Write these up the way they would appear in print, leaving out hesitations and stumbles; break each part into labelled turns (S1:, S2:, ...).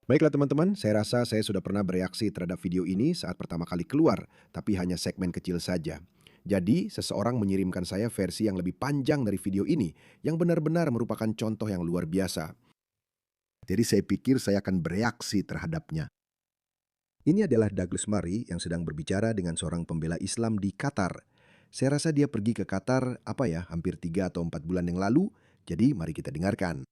S1: Baiklah teman-teman, saya rasa saya sudah pernah bereaksi terhadap video ini saat pertama kali keluar, tapi hanya segmen kecil saja. Jadi, seseorang mengirimkan saya versi yang lebih panjang dari video ini, yang benar-benar merupakan contoh yang luar biasa. Jadi saya pikir saya akan bereaksi terhadapnya. Ini adalah Douglas Murray yang sedang berbicara dengan seorang pembela Islam di Qatar. Saya rasa dia pergi ke Qatar, hampir 3 atau 4 bulan yang lalu, jadi mari kita dengarkan.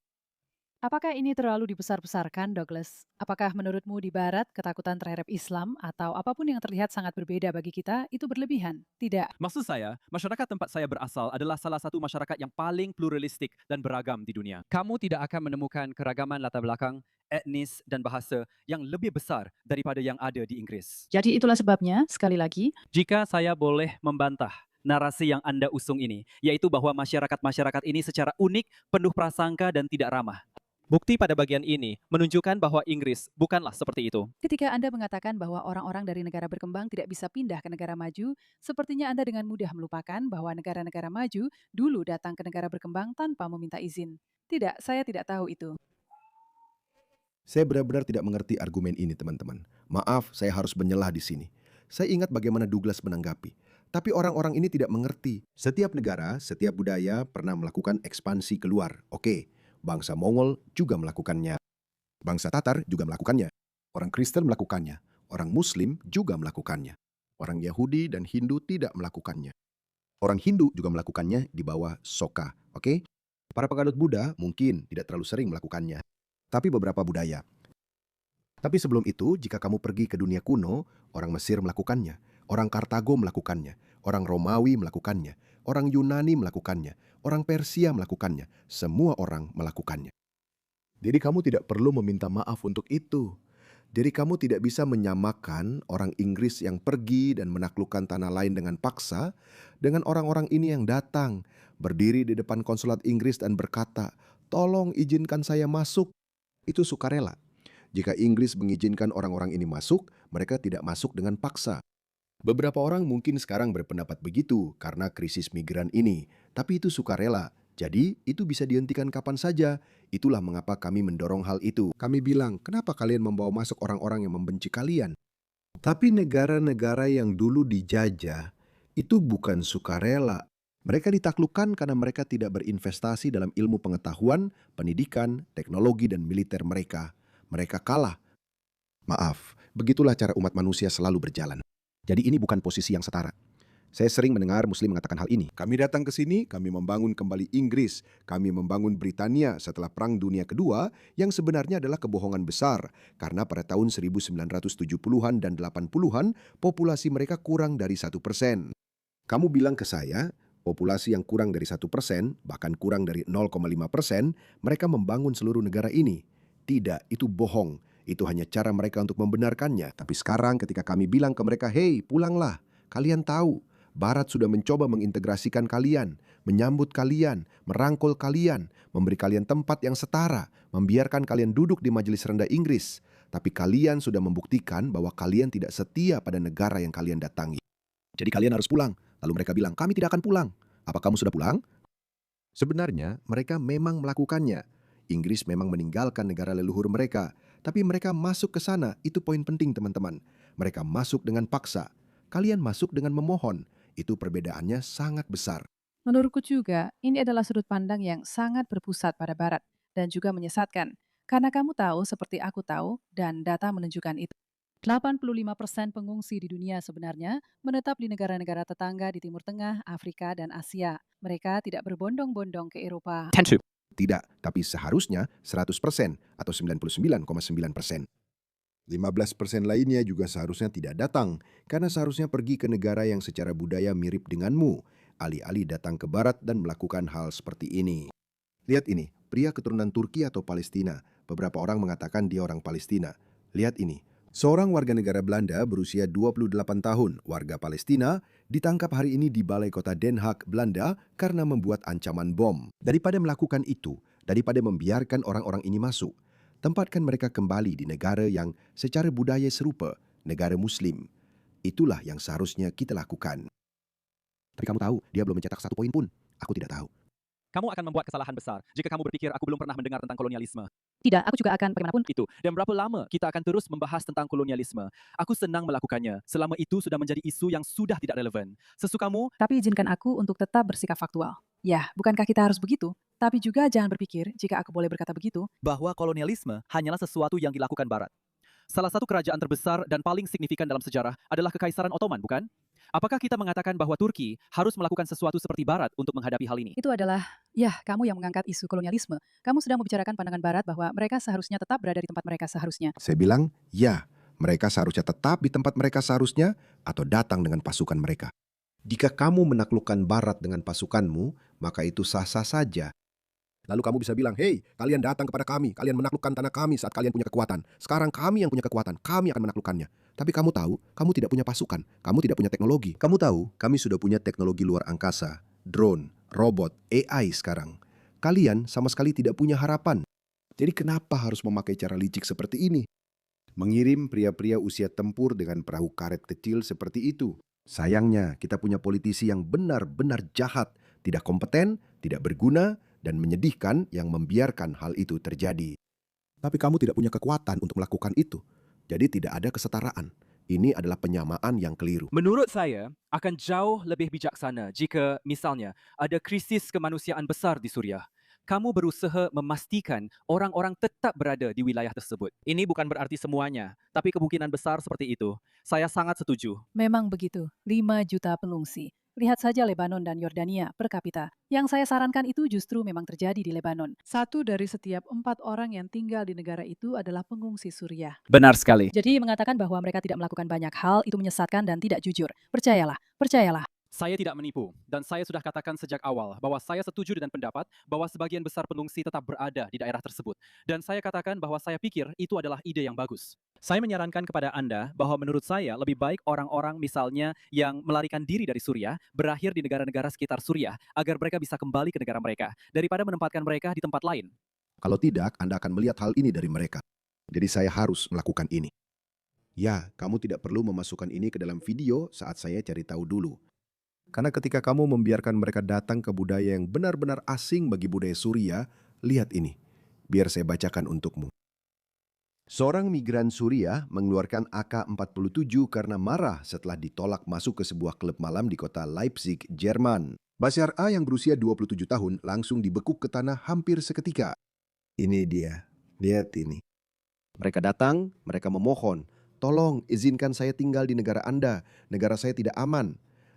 S2: Apakah ini terlalu dibesar-besarkan, Douglas? Apakah menurutmu di Barat ketakutan terhadap Islam atau apapun yang terlihat sangat berbeda bagi kita itu berlebihan? Tidak.
S3: Maksud saya, masyarakat tempat saya berasal adalah salah satu masyarakat yang paling pluralistik dan beragam di dunia. Kamu tidak akan menemukan keragaman latar belakang, etnis, dan bahasa yang lebih besar daripada yang ada di Inggris.
S2: Jadi itulah sebabnya, sekali lagi,
S3: Jika saya boleh membantah narasi yang Anda usung ini, yaitu bahwa masyarakat-masyarakat ini secara unik, penuh prasangka, dan tidak ramah. Bukti pada bagian ini menunjukkan bahwa Inggris bukanlah seperti itu.
S2: ketika Anda mengatakan bahwa orang-orang dari negara berkembang tidak bisa pindah ke negara maju, sepertinya Anda dengan mudah melupakan bahwa negara-negara maju dulu datang ke negara berkembang tanpa meminta izin. Tidak, saya tidak tahu itu.
S1: Saya benar-benar tidak mengerti argumen ini, teman-teman. Maaf, saya harus menyelah di sini. Saya ingat bagaimana Douglas menanggapi. Tapi orang-orang ini tidak mengerti. Setiap negara, setiap budaya pernah melakukan ekspansi keluar. Oke, bangsa Mongol juga melakukannya. Bangsa Tatar juga melakukannya. Orang Kristen melakukannya. Orang Muslim juga melakukannya. Orang Yahudi dan Hindu tidak melakukannya. Orang Hindu juga melakukannya di bawah Soka. Oke? Para penganut Buddha mungkin tidak terlalu sering melakukannya. Tapi beberapa budaya. Tapi sebelum itu, jika kamu pergi ke dunia kuno, orang Mesir melakukannya, orang Kartago melakukannya, orang Romawi melakukannya, orang Yunani melakukannya, orang Persia melakukannya, semua orang melakukannya. Jadi kamu tidak perlu meminta maaf untuk itu. Jadi kamu tidak bisa menyamakan orang Inggris yang pergi dan menaklukkan tanah lain dengan paksa dengan orang-orang ini yang datang, berdiri di depan konsulat Inggris dan berkata, "Tolong izinkan saya masuk." Itu sukarela. Jika Inggris mengizinkan orang-orang ini masuk, mereka tidak masuk dengan paksa. Beberapa orang mungkin sekarang berpendapat begitu karena krisis migran ini, tapi itu sukarela. Jadi, itu bisa dihentikan kapan saja. Itulah mengapa kami mendorong hal itu. Kami bilang, kenapa kalian membawa masuk orang-orang yang membenci kalian? Tapi negara-negara yang dulu dijajah, itu bukan sukarela. Mereka ditaklukkan karena mereka tidak berinvestasi dalam ilmu pengetahuan, pendidikan, teknologi, dan militer mereka. Mereka kalah. Maaf, begitulah cara umat manusia selalu berjalan. Jadi ini bukan posisi yang setara. Saya sering mendengar Muslim mengatakan hal ini. Kami datang ke sini, kami membangun kembali Inggris, kami membangun Britania setelah Perang Dunia Kedua, yang sebenarnya adalah kebohongan besar, karena pada tahun 1970-an dan 80-an, populasi mereka kurang dari 1%. Kamu bilang ke saya, populasi yang kurang dari 1%, bahkan kurang dari 0,5%, mereka membangun seluruh negara ini. Tidak, itu bohong. Itu hanya cara mereka untuk membenarkannya. Tapi sekarang ketika kami bilang ke mereka, "Hei, pulanglah. Kalian tahu, Barat sudah mencoba mengintegrasikan kalian, menyambut kalian, merangkul kalian, memberi kalian tempat yang setara, membiarkan kalian duduk di majelis rendah Inggris. Tapi kalian sudah membuktikan bahwa kalian tidak setia pada negara yang kalian datangi. Jadi kalian harus pulang." Lalu mereka bilang, "Kami tidak akan pulang." "Apa kamu sudah pulang?" Sebenarnya mereka memang melakukannya. Inggris memang meninggalkan negara leluhur mereka, tapi mereka masuk ke sana. Itu poin penting, teman-teman. Mereka masuk dengan paksa. Kalian masuk dengan memohon. Itu perbedaannya sangat besar.
S2: menurutku juga ini adalah sudut pandang yang sangat berpusat pada Barat dan juga menyesatkan. Karena kamu tahu seperti aku tahu dan data menunjukkan itu. 85% pengungsi di dunia sebenarnya menetap di negara-negara tetangga di Timur Tengah, Afrika, dan Asia. Mereka tidak berbondong-bondong ke Eropa.
S3: Tentu.
S1: Tidak, tapi seharusnya 100% atau 99,9%. 15% lainnya juga seharusnya tidak datang, karena seharusnya pergi ke negara yang secara budaya mirip denganmu, alih-alih datang ke barat dan melakukan hal seperti ini. Lihat ini, pria keturunan Turki atau Palestina. Beberapa orang mengatakan dia orang Palestina. Lihat ini, seorang warga negara Belanda berusia 28 tahun, warga Palestina, ditangkap hari ini di balai kota Den Haag, Belanda karena membuat ancaman bom. Daripada melakukan itu, daripada membiarkan orang-orang ini masuk, tempatkan mereka kembali di negara yang secara budaya serupa, negara Muslim. Itulah yang seharusnya kita lakukan. Tapi kamu tahu, dia belum mencetak satu poin pun. Aku tidak tahu.
S3: Kamu akan membuat kesalahan besar jika kamu berpikir aku belum pernah mendengar tentang kolonialisme.
S2: Tidak, aku juga akan bagaimanapun.
S3: Itu. Dan berapa lama kita akan terus membahas tentang kolonialisme? Aku senang melakukannya selama itu sudah menjadi isu yang sudah tidak relevan. Sesukamu,
S2: Tapi izinkan aku untuk tetap bersikap faktual. Ya, bukankah kita harus begitu? Tapi juga jangan berpikir, jika aku boleh berkata begitu,
S3: bahwa kolonialisme hanyalah sesuatu yang dilakukan Barat. Salah satu kerajaan terbesar dan paling signifikan dalam sejarah adalah Kekaisaran Ottoman, bukan? Apakah kita mengatakan bahwa Turki harus melakukan sesuatu seperti Barat untuk menghadapi hal ini?
S2: itu adalah, ya, kamu yang mengangkat isu kolonialisme. Kamu sedang membicarakan pandangan Barat bahwa mereka seharusnya tetap berada di tempat mereka seharusnya.
S1: Saya bilang, ya, mereka seharusnya tetap di tempat mereka seharusnya atau datang dengan pasukan mereka. Jika kamu menaklukkan Barat dengan pasukanmu, maka itu sah-sah saja. Lalu kamu bisa bilang, hei, kalian datang kepada kami, kalian menaklukkan tanah kami saat kalian punya kekuatan. Sekarang kami yang punya kekuatan, kami akan menaklukkannya. Tapi kamu tahu, kamu tidak punya pasukan, kamu tidak punya teknologi. Kamu tahu, kami sudah punya teknologi luar angkasa, drone, robot, AI sekarang. Kalian sama sekali tidak punya harapan. Jadi kenapa harus memakai cara licik seperti ini? Mengirim pria-pria usia tempur dengan perahu karet kecil seperti itu. Sayangnya, kita punya politisi yang benar-benar jahat, tidak kompeten, tidak berguna, dan menyedihkan yang membiarkan hal itu terjadi. Tapi kamu tidak punya kekuatan untuk melakukan itu. Jadi tidak ada kesetaraan. Ini adalah penyamaan yang keliru.
S3: Menurut saya, akan jauh lebih bijaksana jika, misalnya, ada krisis kemanusiaan besar di Suriah. Kamu berusaha memastikan orang-orang tetap berada di wilayah tersebut. Ini bukan berarti semuanya, tapi kemungkinan besar seperti itu. Saya sangat setuju.
S2: Memang begitu, 5 juta pengungsi. Lihat saja Lebanon dan Yordania per kapita. Yang saya sarankan itu justru memang terjadi di Lebanon. 1 dari setiap 4 orang yang tinggal di negara itu adalah pengungsi Suriah.
S3: Benar sekali.
S2: Jadi mengatakan bahwa mereka tidak melakukan banyak hal itu menyesatkan dan tidak jujur. Percayalah, percayalah.
S3: Saya tidak menipu, dan saya sudah katakan sejak awal bahwa saya setuju dengan pendapat bahwa sebagian besar pengungsi tetap berada di daerah tersebut. Dan saya katakan bahwa saya pikir itu adalah ide yang bagus. Saya menyarankan kepada Anda bahwa menurut saya lebih baik orang-orang misalnya yang melarikan diri dari Suriah berakhir di negara-negara sekitar Suriah agar mereka bisa kembali ke negara mereka daripada menempatkan mereka di tempat lain.
S1: Kalau tidak, Anda akan melihat hal ini dari mereka. Jadi saya harus melakukan ini. Ya, kamu tidak perlu memasukkan ini ke dalam video saat saya cari tahu dulu. Karena ketika kamu membiarkan mereka datang ke budaya yang benar-benar asing bagi budaya Suriah, lihat ini. Biar saya bacakan untukmu. Seorang migran Suriah mengeluarkan AK-47 karena marah setelah ditolak masuk ke sebuah klub malam di kota Leipzig, Jerman. Bashar A yang berusia 27 tahun langsung dibekuk ke tanah hampir seketika. Ini dia, lihat ini. Mereka datang, mereka memohon, tolong izinkan saya tinggal di negara Anda, negara saya tidak aman.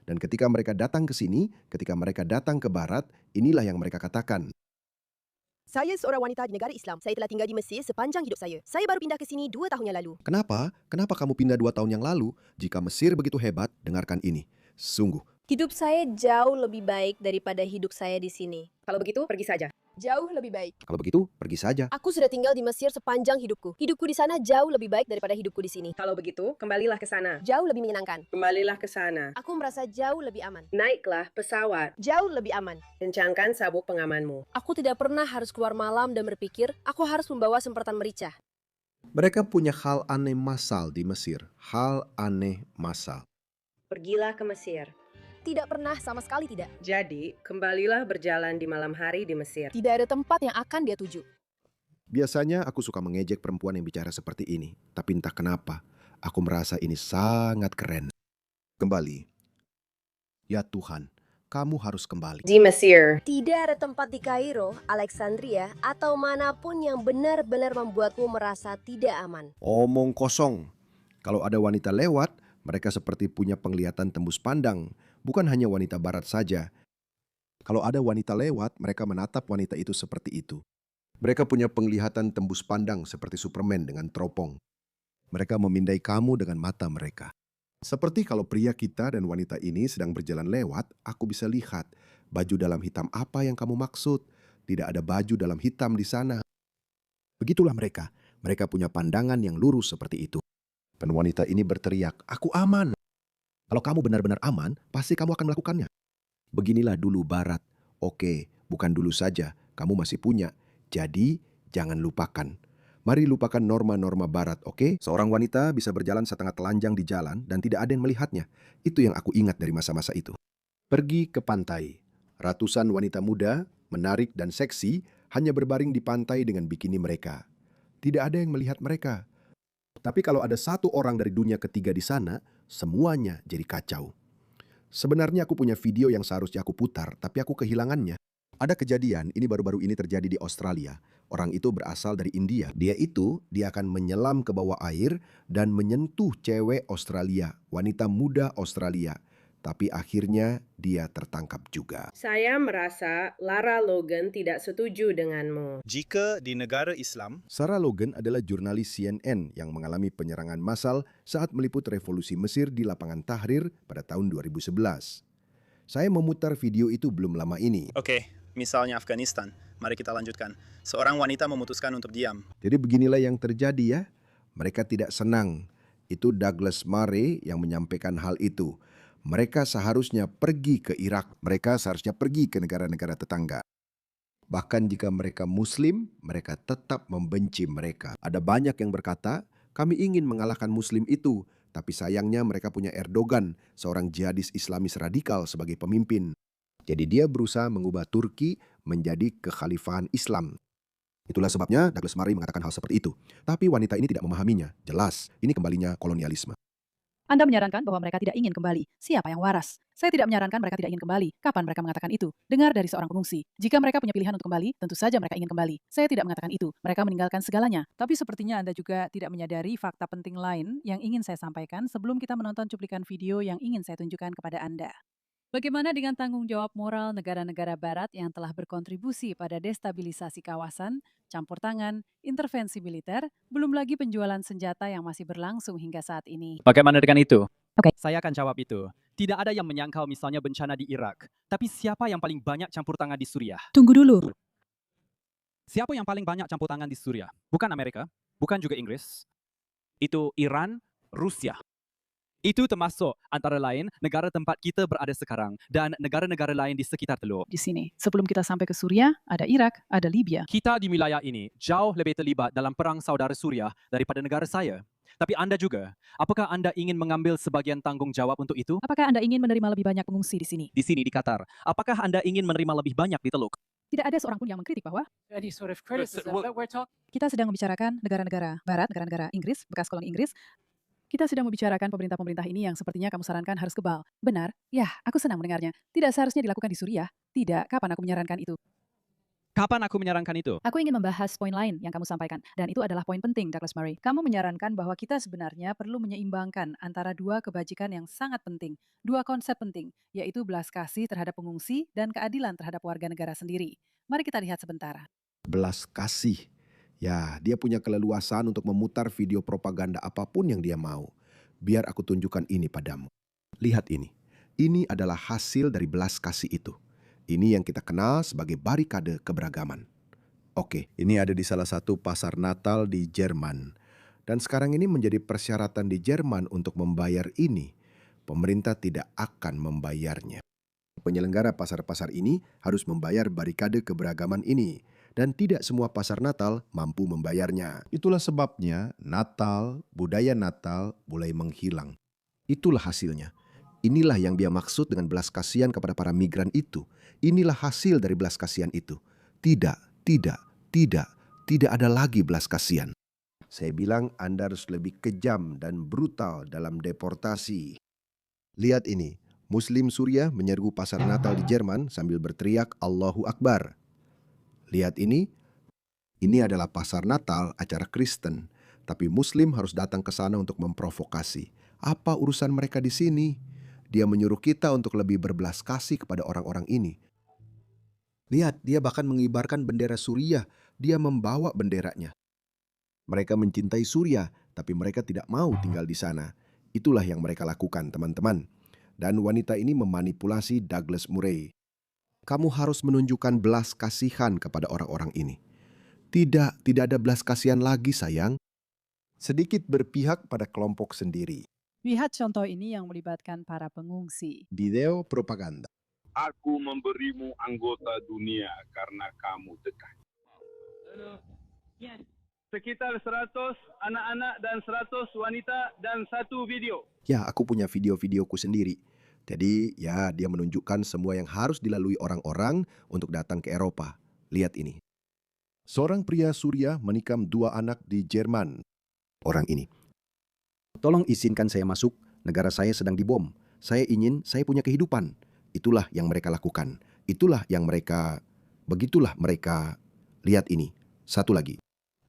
S1: Dan ketika mereka datang ke sini, ketika mereka datang ke barat, inilah yang mereka katakan.
S4: Saya seorang wanita di negara Islam. Saya telah tinggal di Mesir sepanjang hidup saya. Saya baru pindah ke sini 2 tahun yang lalu.
S1: Kenapa? Kenapa kamu pindah 2 tahun yang lalu? Jika Mesir begitu hebat, dengarkan ini. Sungguh.
S5: Hidup saya jauh lebih baik daripada hidup saya di sini.
S4: Kalau begitu, pergi saja. Jauh lebih baik.
S1: Kalau begitu, pergi saja.
S4: Aku sudah tinggal di Mesir sepanjang hidupku. Hidupku di sana jauh lebih baik daripada hidupku di sini.
S6: Kalau begitu, kembalilah ke sana.
S4: Jauh lebih menyenangkan.
S6: Kembalilah ke sana.
S4: Aku merasa jauh lebih aman.
S6: Naiklah pesawat.
S4: Jauh lebih aman.
S6: Kencangkan sabuk pengamanmu.
S4: Aku tidak pernah harus keluar malam dan berpikir, aku harus membawa semprotan merica.
S1: Mereka punya hal aneh massal di Mesir. Hal aneh massal.
S6: Pergilah ke Mesir.
S4: Tidak pernah, sama sekali tidak.
S6: Jadi, kembalilah berjalan di malam hari di Mesir.
S4: Tidak ada tempat yang akan dia tuju.
S1: Biasanya aku suka mengejek perempuan yang bicara seperti ini. Tapi entah kenapa, aku merasa ini sangat keren. Kembali. Ya Tuhan, kamu harus kembali.
S6: Di Mesir.
S4: Tidak ada tempat di Kairo, Alexandria, atau manapun yang benar-benar membuatmu merasa tidak aman.
S1: Omong kosong. Kalau ada wanita lewat, mereka seperti punya penglihatan tembus pandang. Bukan hanya wanita barat saja. Kalau ada wanita lewat, mereka menatap wanita itu seperti itu. Mereka punya penglihatan tembus pandang seperti Superman dengan teropong. Mereka memindai kamu dengan mata mereka. Seperti kalau pria kita dan wanita ini sedang berjalan lewat, aku bisa lihat baju dalam hitam apa yang kamu maksud. Tidak ada baju dalam hitam di sana. Begitulah mereka. Mereka punya pandangan yang lurus seperti itu. Dan wanita ini berteriak, aku aman. Kalau kamu benar-benar aman, pasti kamu akan melakukannya. Beginilah dulu barat. Oke, bukan dulu saja, kamu masih punya. Jadi, jangan lupakan. Mari lupakan norma-norma barat, oke? Seorang wanita bisa berjalan setengah telanjang di jalan dan tidak ada yang melihatnya. Itu yang aku ingat dari masa-masa itu. Pergi ke pantai. Ratusan wanita muda, menarik dan seksi, hanya berbaring di pantai dengan bikini mereka. Tidak ada yang melihat mereka. Tapi kalau ada satu orang dari dunia ketiga di sana, semuanya jadi kacau. Sebenarnya aku punya video yang seharusnya aku putar, tapi aku kehilangannya. Ada kejadian, ini baru-baru ini terjadi di Australia. Orang itu berasal dari India. Dia akan menyelam ke bawah air dan menyentuh cewek Australia, wanita muda Australia. Tapi akhirnya dia tertangkap juga.
S6: Saya merasa Lara Logan tidak setuju denganmu.
S7: Jika di negara Islam,
S1: Sarah Logan adalah jurnalis CNN yang mengalami penyerangan massal saat meliput revolusi Mesir di lapangan Tahrir pada tahun 2011. Saya memutar video itu belum lama ini.
S7: oke, misalnya Afghanistan. Mari kita lanjutkan. Seorang wanita memutuskan untuk diam.
S1: Jadi beginilah yang terjadi ya. Mereka tidak senang. Itu Douglas Murray yang menyampaikan hal itu. Mereka seharusnya pergi ke Irak. Mereka seharusnya pergi ke negara-negara tetangga. Bahkan jika mereka Muslim, mereka tetap membenci mereka. Ada banyak yang berkata, kami ingin mengalahkan Muslim itu. Tapi sayangnya mereka punya Erdogan, seorang jihadis Islamis radikal sebagai pemimpin. Jadi dia berusaha mengubah Turki menjadi kekhalifahan Islam. Itulah sebabnya Douglas Murray mengatakan hal seperti itu. Tapi wanita ini tidak memahaminya. Jelas, ini kembalinya kolonialisme.
S2: Anda menyarankan bahwa mereka tidak ingin kembali. Siapa yang waras? Saya tidak menyarankan mereka tidak ingin kembali. Kapan mereka mengatakan itu? Dengar dari seorang pengungsi. Jika mereka punya pilihan untuk kembali, tentu saja mereka ingin kembali. Saya tidak mengatakan itu. Mereka meninggalkan segalanya. Tapi sepertinya Anda juga tidak menyadari fakta penting lain yang ingin saya sampaikan sebelum kita menonton cuplikan video yang ingin saya tunjukkan kepada Anda. Bagaimana dengan tanggung jawab moral negara-negara barat yang telah berkontribusi pada destabilisasi kawasan, campur tangan, intervensi militer, belum lagi penjualan senjata yang masih berlangsung hingga saat ini?
S3: Bagaimana dengan itu?
S2: Oke.
S3: Saya akan jawab itu. Tidak ada yang menyangkal misalnya bencana di Irak. Tapi siapa yang paling banyak campur tangan di Suriah?
S2: Tunggu dulu.
S3: Siapa yang paling banyak campur tangan di Suriah? Bukan Amerika, bukan juga Inggris. Itu Iran, Rusia. Itu termasuk antara lain negara tempat kita berada sekarang dan negara-negara lain di sekitar Teluk.
S2: Di sini, sebelum kita sampai ke Suriah, ada Irak, ada Libya.
S3: Kita di wilayah ini jauh lebih terlibat dalam perang saudara Suriah daripada negara saya. Tapi Anda juga, apakah Anda ingin mengambil sebagian tanggung jawab untuk itu?
S2: Apakah Anda ingin menerima lebih banyak pengungsi di sini?
S3: Di sini di Qatar, apakah Anda ingin menerima lebih banyak di Teluk?
S2: Tidak ada seorang pun yang mengkritik bahwa
S8: any sort of criticism,
S3: well-
S8: but we're talking
S2: kita sedang membicarakan negara-negara barat, negara-negara Inggris, bekas koloni Inggris. Kita sedang membicarakan pemerintah-pemerintah ini yang sepertinya kamu sarankan harus kebal. Benar? Ya, aku senang mendengarnya. Tidak seharusnya dilakukan di Suriah. Tidak, kapan aku menyarankan itu?
S3: Kapan aku menyarankan itu?
S2: Aku ingin membahas poin lain yang kamu sampaikan. Dan itu adalah poin penting, Douglas Murray. Kamu menyarankan bahwa kita sebenarnya perlu menyeimbangkan antara dua kebajikan yang sangat penting. Dua konsep penting, yaitu belas kasih terhadap pengungsi dan keadilan terhadap warga negara sendiri. Mari kita lihat sebentar.
S1: Belas kasih. Ya, dia punya keleluasaan untuk memutar video propaganda apapun yang dia mau. Biar aku tunjukkan ini padamu. Lihat ini. Ini adalah hasil dari belas kasih itu. Ini yang kita kenal sebagai barikade keberagaman. Oke, ini ada di salah satu pasar Natal di Jerman. Dan sekarang ini menjadi persyaratan di Jerman untuk membayar ini. Pemerintah tidak akan membayarnya. Penyelenggara pasar-pasar ini harus membayar barikade keberagaman ini. Dan tidak semua pasar Natal mampu membayarnya. Itulah sebabnya Natal, budaya Natal mulai menghilang. Itulah hasilnya. Inilah yang dia maksud dengan belas kasihan kepada para migran itu. Inilah hasil dari belas kasihan itu. Tidak ada lagi belas kasihan. Saya bilang Anda harus lebih kejam dan brutal dalam deportasi. Lihat ini, Muslim Suriah menyerbu pasar Natal di Jerman sambil berteriak Allahu Akbar. Lihat ini adalah pasar Natal acara Kristen, tapi Muslim harus datang ke sana untuk memprovokasi. Apa urusan mereka di sini? Dia menyuruh kita untuk lebih berbelas kasih kepada orang-orang ini. Lihat, dia bahkan mengibarkan bendera Suriah. Dia membawa benderanya. Mereka mencintai Suriah, tapi mereka tidak mau tinggal di sana. Itulah yang mereka lakukan, teman-teman. Dan wanita ini memanipulasi Douglas Murray. Kamu harus menunjukkan belas kasihan kepada orang-orang ini. Tidak ada belas kasihan lagi, sayang. Sedikit berpihak pada kelompok sendiri.
S2: Lihat contoh ini yang melibatkan para pengungsi.
S1: Video propaganda.
S9: Aku memberimu anggota dunia karena kamu dekat. Sekitar 100 anak-anak dan 100 wanita dan 1 video.
S1: Ya, aku punya video-videoku sendiri. Jadi ya dia menunjukkan semua yang harus dilalui orang-orang untuk datang ke Eropa. Lihat ini. Seorang pria Suriah menikam 2 anak di Jerman. Orang ini. Tolong izinkan saya masuk, negara saya sedang dibom. Saya ingin saya punya kehidupan. Itulah yang mereka lakukan. Begitulah mereka. Lihat ini. Satu lagi.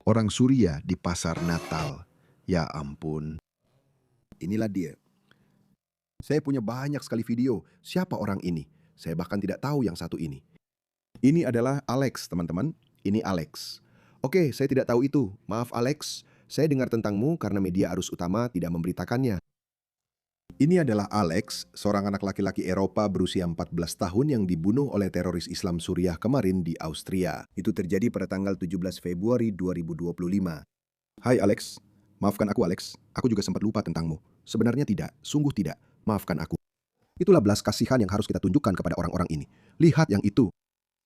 S1: Orang Suriah di pasar Natal. Ya ampun. Inilah dia. Saya punya banyak sekali video. Siapa orang ini? Saya bahkan tidak tahu yang satu ini. Ini adalah Alex, teman-teman. Ini Alex. Oke, saya tidak tahu itu. Maaf Alex, saya dengar tentangmu karena media arus utama tidak memberitakannya. Ini adalah Alex, seorang anak laki-laki Eropa berusia 14 tahun yang dibunuh oleh teroris Islam Suriah kemarin di Austria. Itu terjadi pada tanggal 17 Februari 2025. Hai Alex, maafkan aku Alex, aku juga sempat lupa tentangmu. Sebenarnya tidak, sungguh tidak, maafkan aku. Itulah belas kasihan yang harus kita tunjukkan kepada orang-orang ini. Lihat yang itu.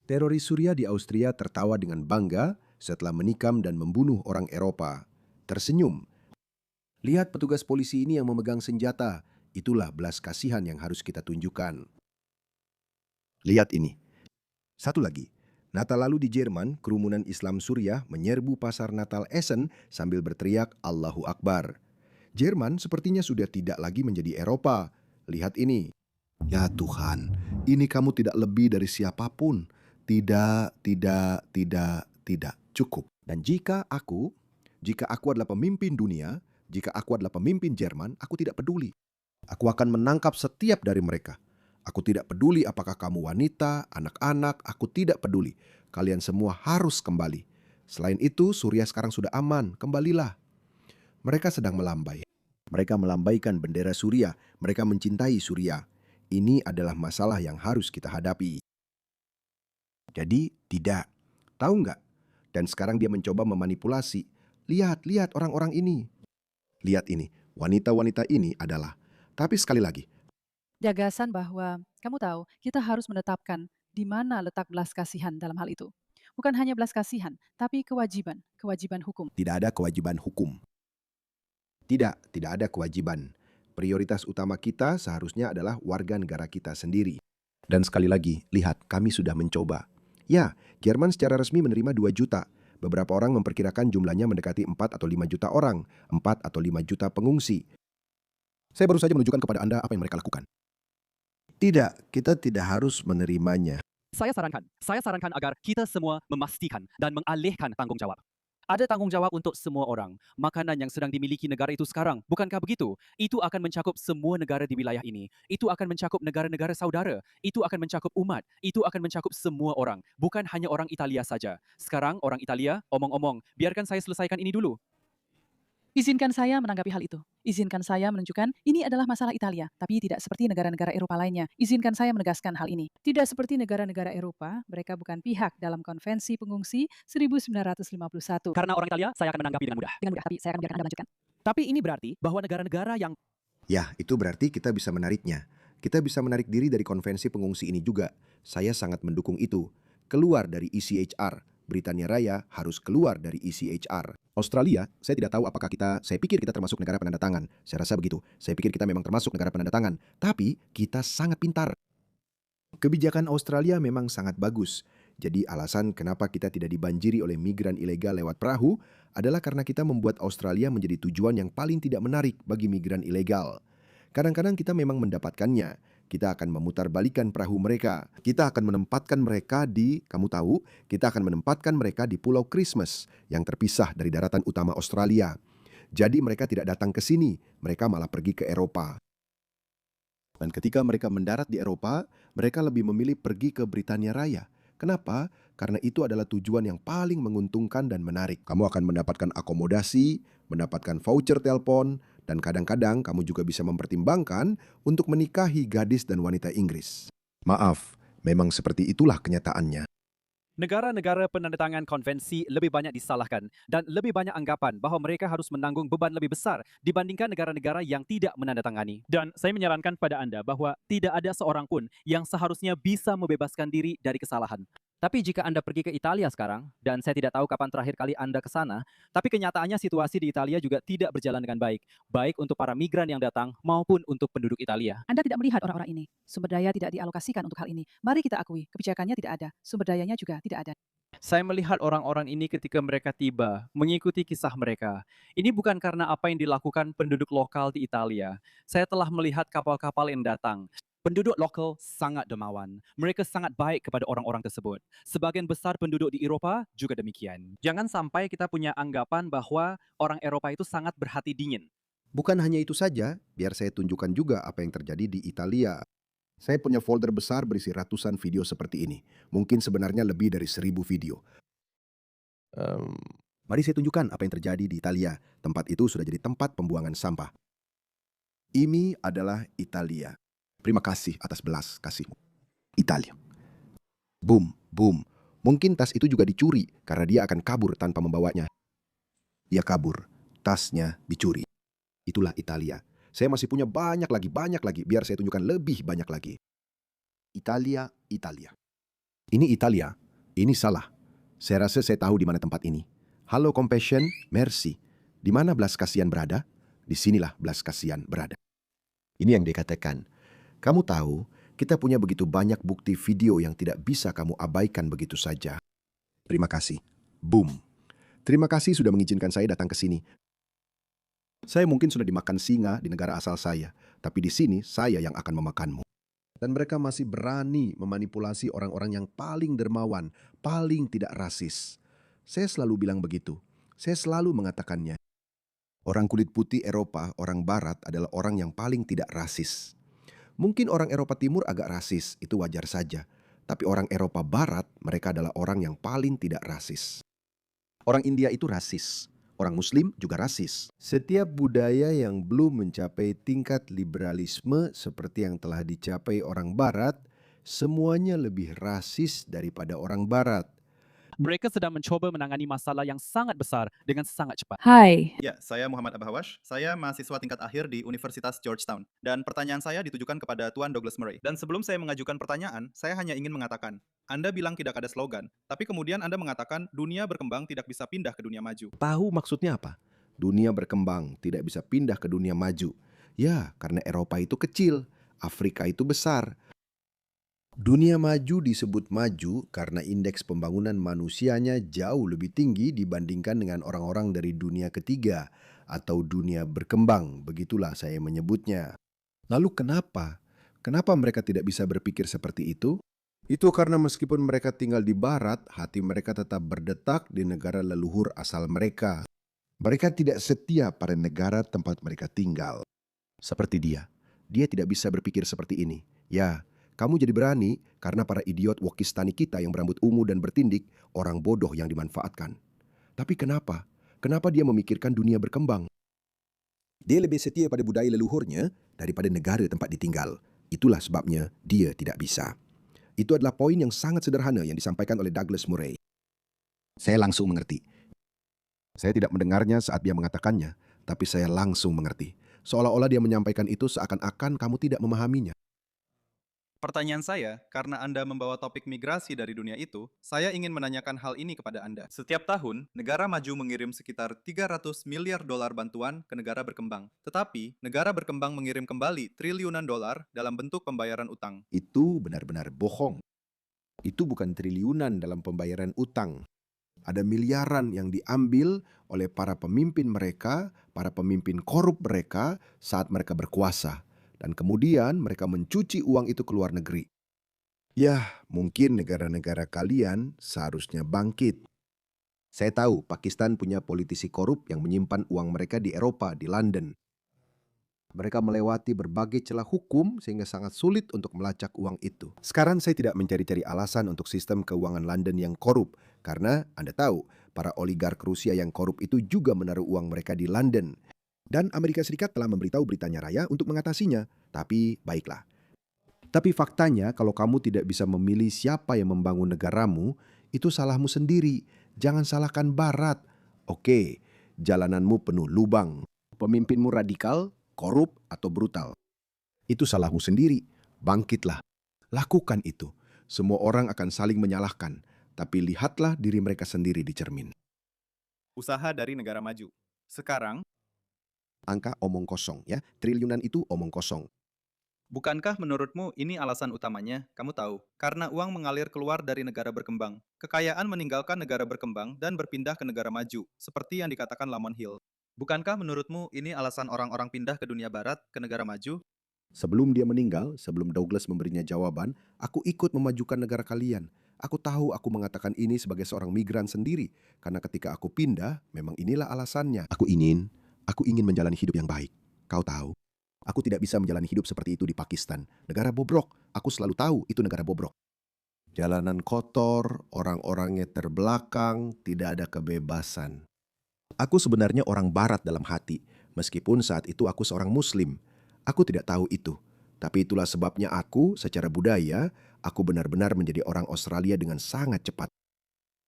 S1: Teroris Suriah di Austria tertawa dengan bangga setelah menikam dan membunuh orang Eropa. Tersenyum. Lihat petugas polisi ini yang memegang senjata. Itulah belas kasihan yang harus kita tunjukkan. Lihat ini. Satu lagi. Natal lalu di Jerman, kerumunan Islam Suriah menyerbu pasar Natal Essen sambil berteriak Allahu Akbar. Jerman sepertinya sudah tidak lagi menjadi Eropa. Lihat ini. Ya Tuhan, ini kamu tidak lebih dari siapapun. Tidak cukup. Dan jika aku adalah pemimpin dunia, jika aku adalah pemimpin Jerman, aku tidak peduli. Aku akan menangkap setiap dari mereka. Aku tidak peduli apakah kamu wanita, anak-anak, aku tidak peduli. Kalian semua harus kembali. Selain itu, Suriah sekarang sudah aman, kembalilah. Mereka sedang melambai. Mereka melambaikan bendera Suriah, mereka mencintai Suriah. Ini adalah masalah yang harus kita hadapi. Jadi tidak. Tahu nggak? Dan sekarang dia mencoba memanipulasi. Lihat orang-orang ini. Lihat ini. Wanita-wanita ini adalah. Tapi sekali lagi.
S2: Gagasan bahwa, kamu tahu, kita harus menetapkan di mana letak belas kasihan dalam hal itu. Bukan hanya belas kasihan, tapi kewajiban hukum.
S1: Tidak ada kewajiban hukum. Tidak ada kewajiban. Prioritas utama kita seharusnya adalah warga negara kita sendiri. Dan sekali lagi, lihat, kami sudah mencoba. Ya, Jerman secara resmi menerima 2 juta. Beberapa orang memperkirakan jumlahnya mendekati 4 atau 5 juta orang. 4 atau 5 juta pengungsi. Saya baru saja menunjukkan kepada Anda apa yang mereka lakukan. Tidak, kita tidak harus menerimanya.
S3: Saya sarankan agar kita semua memastikan dan mengalihkan tanggung jawab. Ada tanggung jawab untuk semua orang. Makanan yang sedang dimiliki negara itu sekarang, bukankah begitu? Itu akan mencakup semua negara di wilayah ini. Itu akan mencakup negara-negara saudara. Itu akan mencakup umat. Itu akan mencakup semua orang. Bukan hanya orang Italia saja. Sekarang orang Italia, omong-omong, biarkan saya selesaikan ini dulu.
S2: Izinkan saya menanggapi hal itu. Izinkan saya menunjukkan ini adalah masalah Italia, tapi tidak seperti negara-negara Eropa lainnya. Izinkan saya menegaskan hal ini. Tidak seperti negara-negara Eropa, mereka bukan pihak dalam Konvensi Pengungsi 1951.
S3: Karena orang Italia, saya akan menanggapi dengan mudah.
S2: Tapi saya akan biarkan Anda melanjutkan.
S3: Tapi ini berarti bahwa negara-negara yang
S1: Ya, itu berarti kita bisa menariknya. Kita bisa menarik diri dari konvensi pengungsi ini juga. Saya sangat mendukung itu. Keluar dari ECHR. Britania Raya harus keluar dari ECHR. Australia, saya tidak tahu apakah saya pikir kita termasuk negara penanda tangan. Saya rasa begitu. Saya pikir kita memang termasuk negara penanda tangan. Tapi kita sangat pintar. Kebijakan Australia memang sangat bagus. Jadi alasan kenapa kita tidak dibanjiri oleh migran ilegal lewat perahu adalah karena kita membuat Australia menjadi tujuan yang paling tidak menarik bagi migran ilegal. Kadang-kadang kita memang mendapatkannya. Kita akan memutarbalikkan perahu mereka. Kita akan menempatkan mereka kita akan menempatkan mereka di Pulau Christmas yang terpisah dari daratan utama Australia. Jadi mereka tidak datang ke sini, mereka malah pergi ke Eropa. Dan ketika mereka mendarat di Eropa, mereka lebih memilih pergi ke Britania Raya. Kenapa? Karena itu adalah tujuan yang paling menguntungkan dan menarik. Kamu akan mendapatkan akomodasi, mendapatkan voucher telepon, dan kadang-kadang kamu juga bisa mempertimbangkan untuk menikahi gadis dan wanita Inggris. Maaf, memang seperti itulah kenyataannya.
S3: negara-negara penandatangan konvensi lebih banyak disalahkan dan lebih banyak anggapan bahawa mereka harus menanggung beban lebih besar dibandingkan negara-negara yang tidak menandatangani. Dan saya menyarankan pada anda bahawa tidak ada seorang pun yang seharusnya bisa membebaskan diri dari kesalahan. Tapi jika Anda pergi ke Italia sekarang, dan saya tidak tahu kapan terakhir kali Anda ke sana, tapi kenyataannya situasi di Italia juga tidak berjalan dengan baik, baik untuk para migran yang datang maupun untuk penduduk Italia.
S2: Anda tidak melihat orang-orang ini. Sumber daya tidak dialokasikan untuk hal ini. Mari kita akui, kebijakannya tidak ada, sumber dayanya juga tidak ada.
S3: Saya melihat orang-orang ini ketika mereka tiba, mengikuti kisah mereka. Ini bukan karena apa yang dilakukan penduduk lokal di Italia. Saya telah melihat kapal-kapal yang datang. Penduduk lokal sangat dermawan. Mereka sangat baik kepada orang-orang tersebut. Sebagian besar penduduk di Eropa juga demikian. Jangan sampai kita punya anggapan bahwa orang Eropa itu sangat berhati dingin.
S1: Bukan hanya itu saja, biar saya tunjukkan juga apa yang terjadi di Italia. Saya punya folder besar berisi ratusan video seperti ini. Mungkin sebenarnya lebih dari 1000 video. Mari saya tunjukkan apa yang terjadi di Italia. Tempat itu sudah jadi tempat pembuangan sampah. Ini adalah Italia. Terima kasih atas belas kasihmu. Italia. Boom, boom. Mungkin tas itu juga dicuri karena dia akan kabur tanpa membawanya. Dia kabur. Tasnya dicuri. Itulah Italia. Saya masih punya banyak lagi. Biar saya tunjukkan lebih banyak lagi. Italia, Italia. Ini Italia. Ini salah. Saya rasa saya tahu di mana tempat ini. Halo Compassion, Mercy. Di mana belas kasihan berada? Di sinilah belas kasihan berada. Ini yang dikatakan. Kamu tahu, kita punya begitu banyak bukti video yang tidak bisa kamu abaikan begitu saja. Terima kasih. Boom. Terima kasih sudah mengizinkan saya datang ke sini. Saya mungkin sudah dimakan singa di negara asal saya, tapi di sini saya yang akan memakanmu. Dan mereka masih berani memanipulasi orang-orang yang paling dermawan, paling tidak rasis. Saya selalu bilang begitu. Saya selalu mengatakannya. Orang kulit putih Eropa, orang Barat adalah orang yang paling tidak rasis. Mungkin orang Eropa Timur agak rasis, itu wajar saja. Tapi orang Eropa Barat, mereka adalah orang yang paling tidak rasis. Orang India itu rasis. Orang Muslim juga rasis. Setiap budaya yang belum mencapai tingkat liberalisme seperti yang telah dicapai orang Barat, semuanya lebih rasis daripada orang Barat.
S3: Mereka sedang mencoba menangani masalah yang sangat besar dengan sangat cepat.
S2: Hai,
S7: Ya, saya Muhammad Abahawash. Saya mahasiswa tingkat akhir di Universitas Georgetown. Dan pertanyaan saya ditujukan kepada Tuan Douglas Murray. Dan sebelum saya mengajukan pertanyaan, saya hanya ingin mengatakan, Anda bilang tidak ada slogan, tapi kemudian Anda mengatakan dunia berkembang tidak bisa pindah ke dunia maju.
S1: Tahu maksudnya apa? Dunia berkembang tidak bisa pindah ke dunia maju. Ya, karena Eropa itu kecil, Afrika itu besar. Dunia maju disebut maju karena indeks pembangunan manusianya jauh lebih tinggi dibandingkan dengan orang-orang dari dunia ketiga atau dunia berkembang, begitulah saya menyebutnya. Lalu kenapa? Kenapa mereka tidak bisa berpikir seperti itu? Itu karena meskipun mereka tinggal di barat, hati mereka tetap berdetak di negara leluhur asal mereka. Mereka tidak setia pada negara tempat mereka tinggal. Seperti dia. Dia tidak bisa berpikir seperti ini. Ya, kamu jadi berani karena para idiot Wokistani kita yang berambut ungu dan bertindik, orang bodoh yang dimanfaatkan. Tapi kenapa? Kenapa dia memikirkan dunia berkembang? Dia lebih setia pada budaya leluhurnya daripada negara tempat ditinggal. Itulah sebabnya dia tidak bisa. Itu adalah poin yang sangat sederhana yang disampaikan oleh Douglas Murray. Saya langsung mengerti. Saya tidak mendengarnya saat dia mengatakannya, tapi saya langsung mengerti. Seolah-olah dia menyampaikan itu seakan-akan kamu tidak memahaminya.
S7: Pertanyaan saya, karena Anda membawa topik migrasi dari dunia itu, saya ingin menanyakan hal ini kepada Anda. Setiap tahun, negara maju mengirim sekitar 300 miliar dolar bantuan ke negara berkembang. Tetapi, negara berkembang mengirim kembali triliunan dolar dalam bentuk pembayaran utang.
S1: Itu benar-benar bohong. Itu bukan triliunan dalam pembayaran utang. Ada miliaran yang diambil oleh para pemimpin mereka, para pemimpin korup mereka saat mereka berkuasa. Dan kemudian mereka mencuci uang itu ke luar negeri. Ya, mungkin negara-negara kalian seharusnya bangkit. Saya tahu Pakistan punya politisi korup yang menyimpan uang mereka di Eropa, di London. Mereka melewati berbagai celah hukum sehingga sangat sulit untuk melacak uang itu. Sekarang saya tidak mencari-cari alasan untuk sistem keuangan London yang korup. Karena Anda tahu, para oligark Rusia yang korup itu juga menaruh uang mereka di London. Dan Amerika Serikat telah memberitahu Britania Raya untuk mengatasinya. Tapi baiklah. Tapi faktanya kalau kamu tidak bisa memilih siapa yang membangun negaramu, itu salahmu sendiri. Jangan salahkan Barat. Oke, jalananmu penuh lubang. Pemimpinmu radikal, korup, atau brutal. Itu salahmu sendiri. Bangkitlah. Lakukan itu. Semua orang akan saling menyalahkan. Tapi lihatlah diri mereka sendiri di cermin.
S7: Usaha dari negara maju. Sekarang,
S1: Angka omong kosong ya, triliunan itu omong kosong.
S7: bukankah menurutmu ini alasan utamanya? Kamu tahu, karena uang mengalir keluar dari negara berkembang. Kekayaan meninggalkan negara berkembang dan berpindah ke negara maju, seperti yang dikatakan Lamont Hill. Bukankah menurutmu ini alasan orang-orang pindah ke dunia barat, ke negara maju?
S1: Sebelum dia meninggal, sebelum Douglas memberinya jawaban, aku ikut memajukan negara kalian. Aku tahu aku mengatakan ini sebagai seorang migran sendiri, karena ketika aku pindah, memang inilah alasannya. Aku ingin menjalani hidup yang baik. Kau tahu, aku tidak bisa menjalani hidup seperti itu di Pakistan. Negara bobrok, aku selalu tahu itu negara bobrok. Jalanan kotor, orang-orangnya terbelakang, tidak ada kebebasan. Aku sebenarnya orang barat dalam hati, meskipun saat itu aku seorang muslim. Aku tidak tahu itu. Tapi itulah sebabnya aku, secara budaya, aku benar-benar menjadi orang Australia dengan sangat cepat.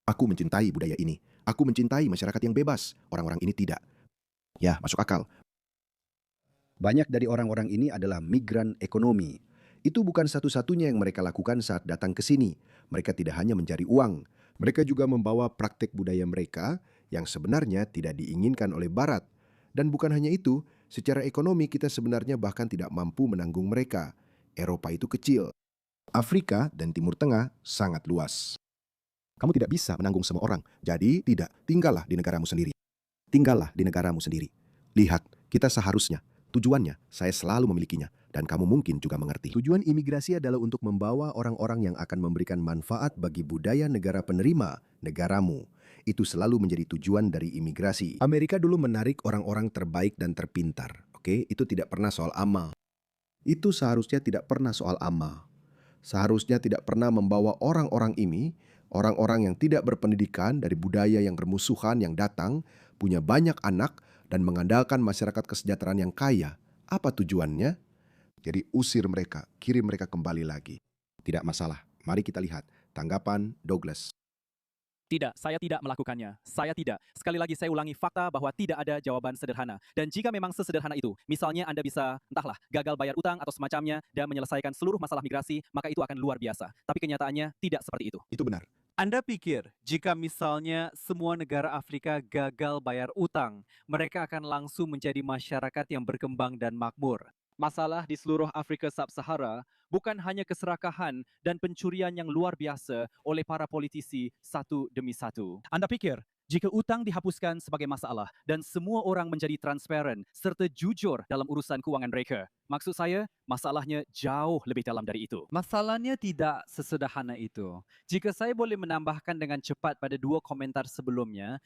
S1: Aku mencintai budaya ini. Aku mencintai masyarakat yang bebas. Orang-orang ini tidak. Ya, masuk akal. Banyak dari orang-orang ini adalah migran ekonomi. Itu bukan satu-satunya yang mereka lakukan saat datang ke sini. Mereka tidak hanya mencari uang. Mereka juga membawa praktek budaya mereka yang sebenarnya tidak diinginkan oleh Barat. Dan bukan hanya itu, secara ekonomi kita sebenarnya bahkan tidak mampu menanggung mereka. Eropa itu kecil. Afrika dan Timur Tengah sangat luas. Kamu tidak bisa menanggung semua orang. Jadi tinggallah di negaramu sendiri. Tinggallah di negaramu sendiri. Lihat, kita seharusnya, tujuannya, saya selalu memilikinya, dan kamu mungkin juga mengerti. Tujuan imigrasi adalah untuk membawa orang-orang yang akan memberikan manfaat bagi budaya negara penerima, negaramu. Itu selalu menjadi tujuan dari imigrasi. Amerika dulu menarik orang-orang terbaik dan terpintar. Oke, itu tidak pernah soal amal. Itu seharusnya tidak pernah soal amal. Seharusnya tidak pernah membawa orang-orang ini, orang-orang yang tidak berpendidikan dari budaya yang bermusuhan yang datang, punya banyak anak, dan mengandalkan masyarakat kesejahteraan yang kaya. Apa tujuannya? Jadi usir mereka, kirim mereka kembali lagi. Tidak masalah. Mari kita lihat tanggapan Douglas.
S3: Tidak, saya tidak melakukannya. Saya tidak. Sekali lagi saya ulangi fakta bahwa tidak ada jawaban sederhana. Dan jika memang sesederhana itu, misalnya Anda bisa, entahlah, gagal bayar utang atau semacamnya dan menyelesaikan seluruh masalah migrasi, maka itu akan luar biasa. Tapi kenyataannya tidak seperti itu.
S1: Itu benar.
S3: Anda pikir jika misalnya semua negara Afrika gagal bayar utang, mereka akan langsung menjadi masyarakat yang berkembang dan makmur? Masalah di seluruh Afrika Sub-Sahara bukan hanya keserakahan dan pencurian yang luar biasa oleh para politisi satu demi satu. Anda pikir jika utang dihapuskan sebagai masalah dan semua orang menjadi transparan serta jujur dalam urusan keuangan mereka, maksud saya masalahnya jauh lebih dalam dari itu. Masalahnya tidak sesederhana itu. Jika saya boleh menambahkan dengan cepat pada dua komentar sebelumnya,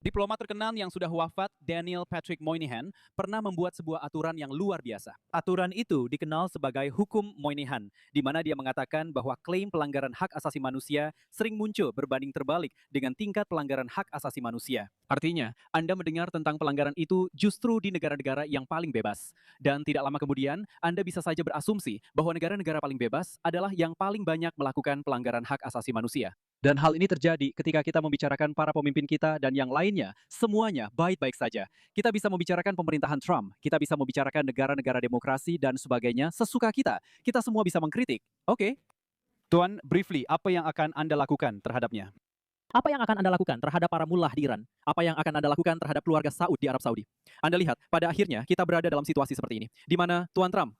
S3: diplomat terkenal yang sudah wafat, Daniel Patrick Moynihan, pernah membuat sebuah aturan yang luar biasa. Aturan itu dikenal sebagai Hukum Moynihan, di mana dia mengatakan bahwa klaim pelanggaran hak asasi manusia sering muncul berbanding terbalik dengan tingkat pelanggaran hak asasi manusia. Artinya, Anda mendengar tentang pelanggaran itu justru di negara-negara yang paling bebas. Dan tidak lama kemudian, Anda bisa saja berasumsi bahwa negara-negara paling bebas adalah yang paling banyak melakukan pelanggaran hak asasi manusia. Dan hal ini terjadi ketika kita membicarakan para pemimpin kita dan yang lainnya, semuanya baik-baik saja. Kita bisa membicarakan pemerintahan Trump, kita bisa membicarakan negara-negara demokrasi dan sebagainya sesuka kita. Kita semua bisa mengkritik. Oke. Tuan, briefly, apa yang akan Anda lakukan terhadapnya? Apa yang akan Anda lakukan terhadap para mullah di Iran? Apa yang akan Anda lakukan terhadap keluarga Saud di Arab Saudi? Anda lihat, pada akhirnya kita berada dalam situasi seperti ini, di mana Tuan Trump,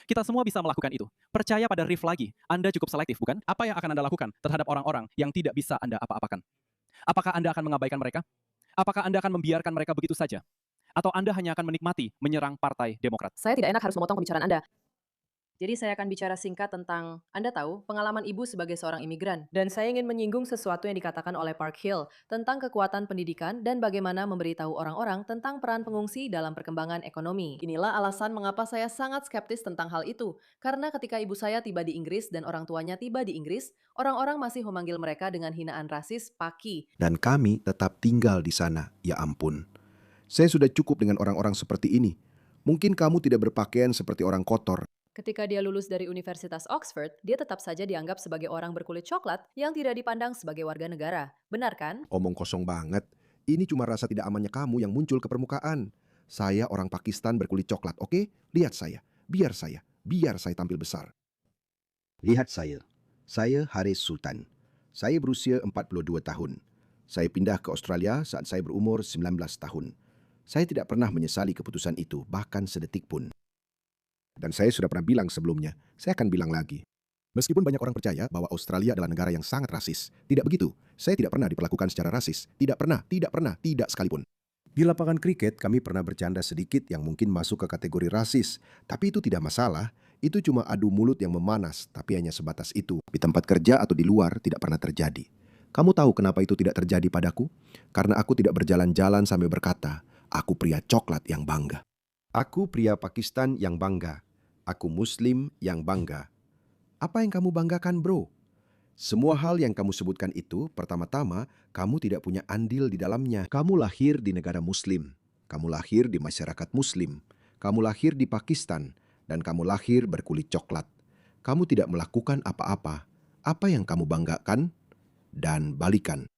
S3: kita semua bisa melakukan itu. Percaya pada Rif lagi, Anda cukup selektif, bukan? Apa yang akan Anda lakukan terhadap orang-orang yang tidak bisa Anda apa-apakan? Apakah Anda akan mengabaikan mereka? Apakah Anda akan membiarkan mereka begitu saja? Atau Anda hanya akan menikmati menyerang Partai Demokrat?
S8: Saya tidak enak harus memotong pembicaraan Anda. Jadi saya akan bicara singkat tentang, Anda tahu, pengalaman ibu sebagai seorang imigran. Dan saya ingin menyinggung sesuatu yang dikatakan oleh Park Hill tentang kekuatan pendidikan dan bagaimana memberitahu orang-orang tentang peran pengungsi dalam perkembangan ekonomi. Inilah alasan mengapa saya sangat skeptis tentang hal itu. Karena ketika ibu saya tiba di Inggris dan orang tuanya tiba di Inggris, orang-orang masih memanggil mereka dengan hinaan rasis Paki.
S1: Dan kami tetap tinggal di sana, ya ampun. Saya sudah cukup dengan orang-orang seperti ini. Mungkin kamu tidak berpakaian seperti orang kotor.
S8: Ketika dia lulus dari Universitas Oxford, dia tetap saja dianggap sebagai orang berkulit coklat yang tidak dipandang sebagai warga negara. Benar kan?
S1: Omong kosong banget. Ini cuma rasa tidak amannya kamu yang muncul ke permukaan. Saya orang Pakistan berkulit coklat, oke? Lihat saya. Biar saya tampil besar. Lihat saya. Saya Haris Sultan. Saya berusia 42 tahun. Saya pindah ke Australia saat saya berumur 19 tahun. Saya tidak pernah menyesali keputusan itu, bahkan sedetik pun. Dan saya sudah pernah bilang sebelumnya, saya akan bilang lagi. Meskipun banyak orang percaya bahwa Australia adalah negara yang sangat rasis, tidak begitu. Saya tidak pernah diperlakukan secara rasis. Tidak pernah, tidak sekalipun. Di lapangan kriket, kami pernah bercanda sedikit yang mungkin masuk ke kategori rasis. Tapi itu tidak masalah. Itu cuma adu mulut yang memanas, tapi hanya sebatas itu. Di tempat kerja atau di luar tidak pernah terjadi. Kamu tahu kenapa itu tidak terjadi padaku? Karena aku tidak berjalan-jalan sambil berkata, aku pria coklat yang bangga. Aku pria Pakistan yang bangga. Aku Muslim yang bangga. Apa yang kamu banggakan, bro? Semua hal yang kamu sebutkan itu, pertama-tama, kamu tidak punya andil di dalamnya. Kamu lahir di negara Muslim. Kamu lahir di masyarakat Muslim. Kamu lahir di Pakistan. Dan kamu lahir berkulit coklat. Kamu tidak melakukan apa-apa. Apa yang kamu banggakan? Dan balikan.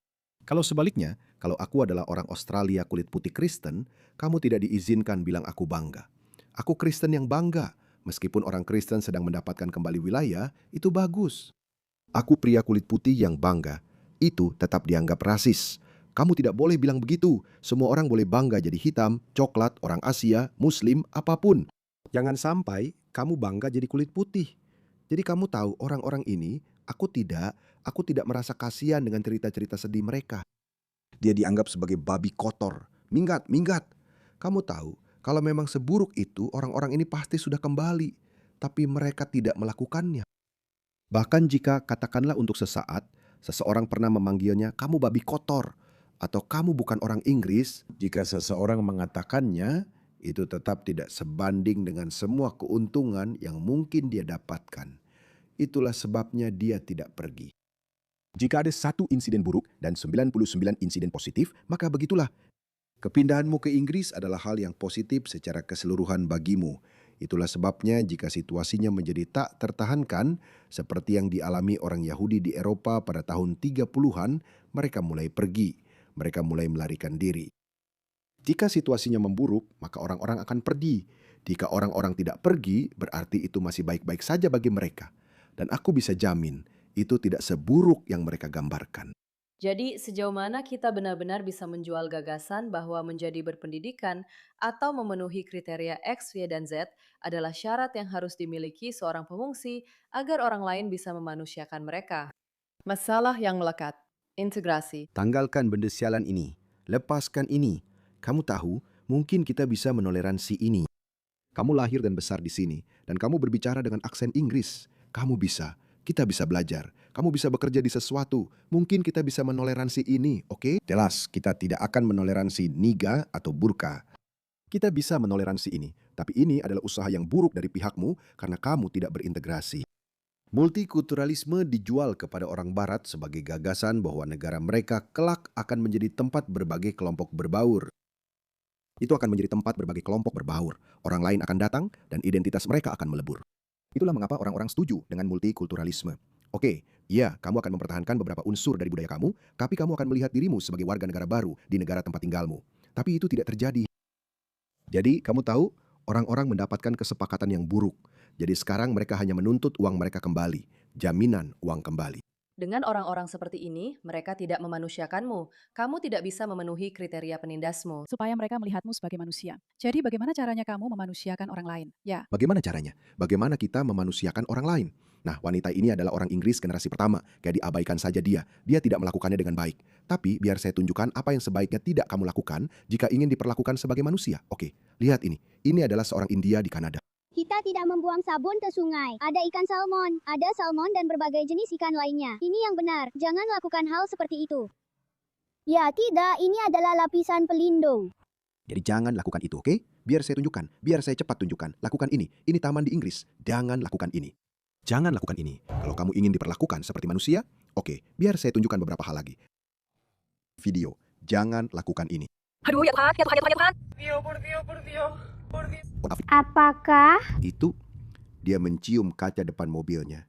S1: Kalau sebaliknya, kalau aku adalah orang Australia kulit putih Kristen, kamu tidak diizinkan bilang aku bangga. Aku Kristen yang bangga. Meskipun orang Kristen sedang mendapatkan kembali wilayah, itu bagus. Aku pria kulit putih yang bangga. Itu tetap dianggap rasis. Kamu tidak boleh bilang begitu. Semua orang boleh bangga jadi hitam, coklat, orang Asia, Muslim, apapun. Jangan sampai kamu bangga jadi kulit putih. Jadi kamu tahu orang-orang ini, aku tidak merasa kasihan dengan cerita-cerita sedih mereka. Dia dianggap sebagai babi kotor. Minggat. Kamu tahu, kalau memang seburuk itu, orang-orang ini pasti sudah kembali. Tapi mereka tidak melakukannya. Bahkan jika katakanlah untuk sesaat, seseorang pernah memanggilnya, kamu babi kotor. Atau kamu bukan orang Inggris. Jika seseorang mengatakannya, itu tetap tidak sebanding dengan semua keuntungan yang mungkin dia dapatkan. Itulah sebabnya dia tidak pergi. Jika ada 1 insiden buruk dan 99 insiden positif, maka begitulah. Kepindahanmu ke Inggris adalah hal yang positif secara keseluruhan bagimu. Itulah sebabnya jika situasinya menjadi tak tertahankan, seperti yang dialami orang Yahudi di Eropa pada tahun 30-an, mereka mulai pergi. Mereka mulai melarikan diri. Jika situasinya memburuk, maka orang-orang akan pergi. Jika orang-orang tidak pergi, berarti itu masih baik-baik saja bagi mereka. Dan aku bisa jamin, itu tidak seburuk yang mereka gambarkan.
S8: Jadi sejauh mana kita benar-benar bisa menjual gagasan bahwa menjadi berpendidikan atau memenuhi kriteria X, Y, dan Z adalah syarat yang harus dimiliki seorang pengungsi agar orang lain bisa memanusiakan mereka. Masalah yang melekat, integrasi.
S1: Tanggalkan benda sialan ini. Lepaskan ini. Kamu tahu, mungkin kita bisa menoleransi ini. Kamu lahir dan besar di sini, dan kamu berbicara dengan aksen Inggris. Kamu bisa. Kita bisa belajar. Kamu bisa bekerja di sesuatu. Mungkin kita bisa menoleransi ini, oke? Jelas, kita tidak akan menoleransi niga atau burka. Kita bisa menoleransi ini, tapi ini adalah usaha yang buruk dari pihakmu karena kamu tidak berintegrasi. Multikulturalisme dijual kepada orang Barat sebagai gagasan bahwa negara mereka kelak akan menjadi tempat berbagai kelompok berbaur. Itu akan menjadi tempat berbagai kelompok berbaur. Orang lain akan datang dan identitas mereka akan melebur. Itulah mengapa orang-orang setuju dengan multikulturalisme. Oke, iya, kamu akan mempertahankan beberapa unsur dari budaya kamu, tapi kamu akan melihat dirimu sebagai warga negara baru di negara tempat tinggalmu. Tapi itu tidak terjadi. Jadi, kamu tahu, orang-orang mendapatkan kesepakatan yang buruk. Jadi sekarang mereka hanya menuntut uang mereka kembali. Jaminan uang kembali.
S8: Dengan orang-orang seperti ini, mereka tidak memanusiakanmu. Kamu tidak bisa memenuhi kriteria penindasmu.
S2: Supaya mereka melihatmu sebagai manusia. Jadi bagaimana caranya kamu memanusiakan orang lain? Ya.
S1: Bagaimana caranya? Bagaimana kita memanusiakan orang lain? Nah, wanita ini adalah orang Inggris generasi pertama. Kayak diabaikan saja dia. Dia tidak melakukannya dengan baik. Tapi biar saya tunjukkan apa yang sebaiknya tidak kamu lakukan jika ingin diperlakukan sebagai manusia. Oke, lihat ini. Ini adalah seorang India di Kanada.
S10: Kita tidak membuang sabun ke sungai. Ada ikan salmon, ada salmon dan berbagai jenis ikan lainnya. Ini yang benar. Jangan lakukan hal seperti itu. Ya tidak, ini adalah lapisan pelindung.
S1: Jadi jangan lakukan itu, oke? Biar saya tunjukkan, biar saya cepat tunjukkan. Lakukan ini. Ini taman di Inggris. Jangan lakukan ini. Jangan lakukan ini. Kalau kamu ingin diperlakukan seperti manusia, oke, biar saya tunjukkan beberapa hal lagi. Video. Jangan lakukan ini.
S5: Aduh, ya Tuhan, ya Tuhan, ya Tuhan, ya Tuhan.
S10: Apakah?
S1: Itu dia mencium kaca depan mobilnya.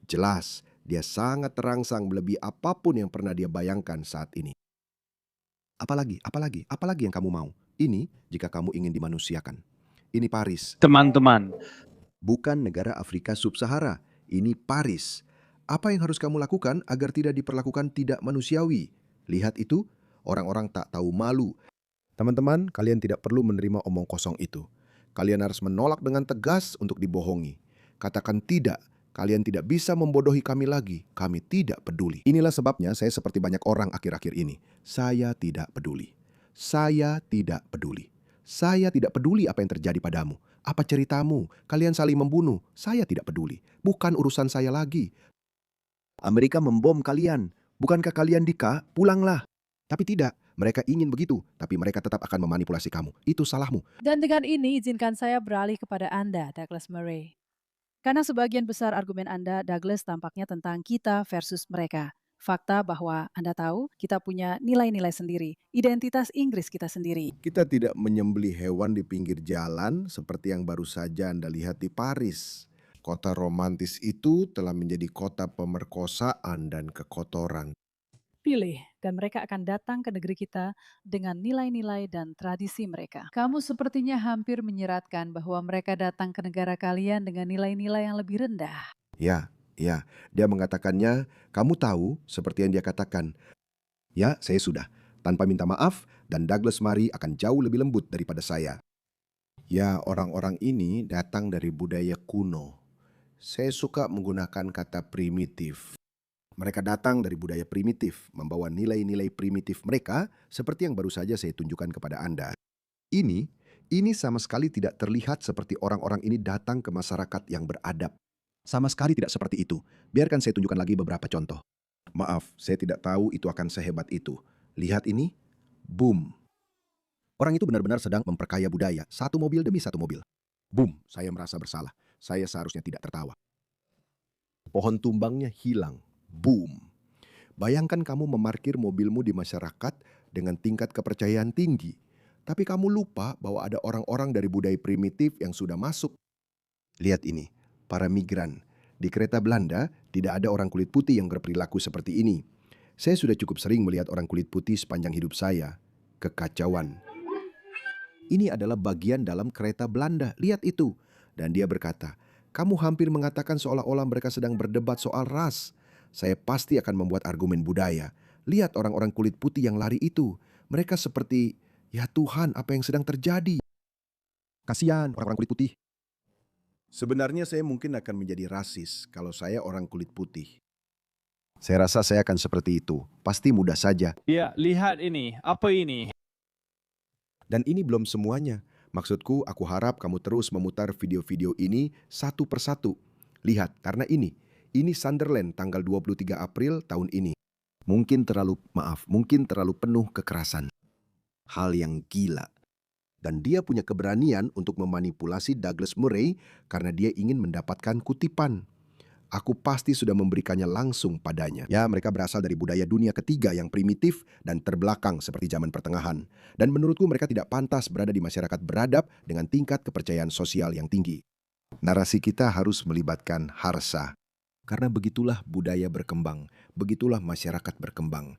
S1: Jelas, dia sangat terangsang melebihi apapun yang pernah dia bayangkan saat ini. Apalagi yang kamu mau? Ini jika kamu ingin dimanusiakan. Ini Paris.
S3: Teman-teman,
S1: Bukan negara Afrika Sub-Sahara. Ini Paris. Apa yang harus kamu lakukan agar tidak diperlakukan tidak manusiawi? Lihat itu, orang-orang tak tahu malu. Teman-teman, kalian tidak perlu menerima omong kosong itu. Kalian harus menolak dengan tegas untuk dibohongi. Katakan tidak, kalian tidak bisa membodohi kami lagi, kami tidak peduli. Inilah sebabnya saya seperti banyak orang akhir-akhir ini. Saya tidak peduli. Saya tidak peduli. Saya tidak peduli apa yang terjadi padamu. Apa ceritamu? Kalian saling membunuh. Saya tidak peduli. Bukan urusan saya lagi. Amerika membom kalian. Bukankah kalian Dika? Pulanglah. Tapi tidak. Mereka ingin begitu, tapi mereka tetap akan memanipulasi kamu. Itu salahmu.
S2: Dan dengan ini izinkan saya beralih kepada Anda, Douglas Murray. Karena sebagian besar argumen Anda, Douglas, tampaknya tentang kita versus mereka. Fakta bahwa Anda tahu kita punya nilai-nilai sendiri, identitas Inggris kita sendiri.
S1: Kita tidak menyembelih hewan di pinggir jalan seperti yang baru saja Anda lihat di Paris. Kota romantis itu telah menjadi kota pemerkosaan dan kekotoran.
S2: Pilih, dan mereka akan datang ke negeri kita dengan nilai-nilai dan tradisi mereka. Kamu sepertinya hampir menyeratkan bahwa mereka datang ke negara kalian dengan nilai-nilai yang lebih rendah.
S1: Ya, dia mengatakannya, kamu tahu seperti yang dia katakan. Ya, saya sudah, tanpa minta maaf, dan Douglas Murray akan jauh lebih lembut daripada saya. Ya, orang-orang ini datang dari budaya kuno. Saya suka menggunakan kata primitif. Mereka datang dari budaya primitif, membawa nilai-nilai primitif mereka seperti yang baru saja saya tunjukkan kepada Anda. Ini sama sekali tidak terlihat seperti orang-orang ini datang ke masyarakat yang beradab. Sama sekali tidak seperti itu. Biarkan saya tunjukkan lagi beberapa contoh. Maaf, saya tidak tahu itu akan sehebat itu. Lihat ini, boom. Orang itu benar-benar sedang memperkaya budaya, satu mobil demi satu mobil. Boom, saya merasa bersalah. Saya seharusnya tidak tertawa. Pohon tumbangnya hilang. Boom. Bayangkan kamu memarkir mobilmu di masyarakat dengan tingkat kepercayaan tinggi. Tapi kamu lupa bahwa ada orang-orang dari budaya primitif yang sudah masuk. Lihat ini, para migran. Di kereta Belanda, tidak ada orang kulit putih yang berperilaku seperti ini. Saya sudah cukup sering melihat orang kulit putih sepanjang hidup saya. Kekacauan. Ini adalah bagian dalam kereta Belanda. Lihat itu. Dan dia berkata, kamu hampir mengatakan seolah-olah mereka sedang berdebat soal ras. Saya pasti akan membuat argumen budaya. Lihat orang-orang kulit putih yang lari itu. Mereka seperti, ya Tuhan, apa yang sedang terjadi? Kasihan orang-orang kulit putih. Sebenarnya saya mungkin akan menjadi rasis kalau saya orang kulit putih. Saya rasa saya akan seperti itu. Pasti mudah saja.
S3: Ya, lihat ini. Apa ini?
S1: Dan ini belum semuanya. Maksudku, aku harap kamu terus memutar video-video ini satu persatu. Lihat, karena ini Sunderland tanggal 23 April tahun ini. Mungkin terlalu penuh kekerasan. Hal yang gila. Dan dia punya keberanian untuk memanipulasi Douglas Murray karena dia ingin mendapatkan kutipan. Aku pasti sudah memberikannya langsung padanya. Ya, mereka berasal dari budaya dunia ketiga yang primitif dan terbelakang seperti zaman pertengahan. Dan menurutku mereka tidak pantas berada di masyarakat beradab dengan tingkat kepercayaan sosial yang tinggi. Narasi kita harus melibatkan harsa. Karena begitulah budaya berkembang, begitulah masyarakat berkembang.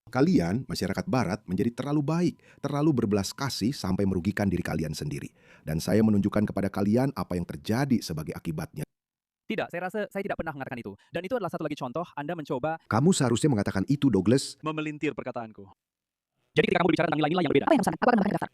S1: Kalian, masyarakat barat, menjadi terlalu baik, terlalu berbelas kasih sampai merugikan diri kalian sendiri. Dan saya menunjukkan kepada kalian apa yang terjadi sebagai akibatnya.
S3: Tidak, saya rasa saya tidak pernah mengatakan itu. Dan itu adalah satu lagi contoh Anda mencoba
S1: Kamu seharusnya mengatakan itu, Douglas.
S3: memelintir perkataanku. Jadi ketika kamu berbicara tentang nilai-nilai yang berbeda.
S2: Apa yang harus Anda? Aku akan menambahkan daftar.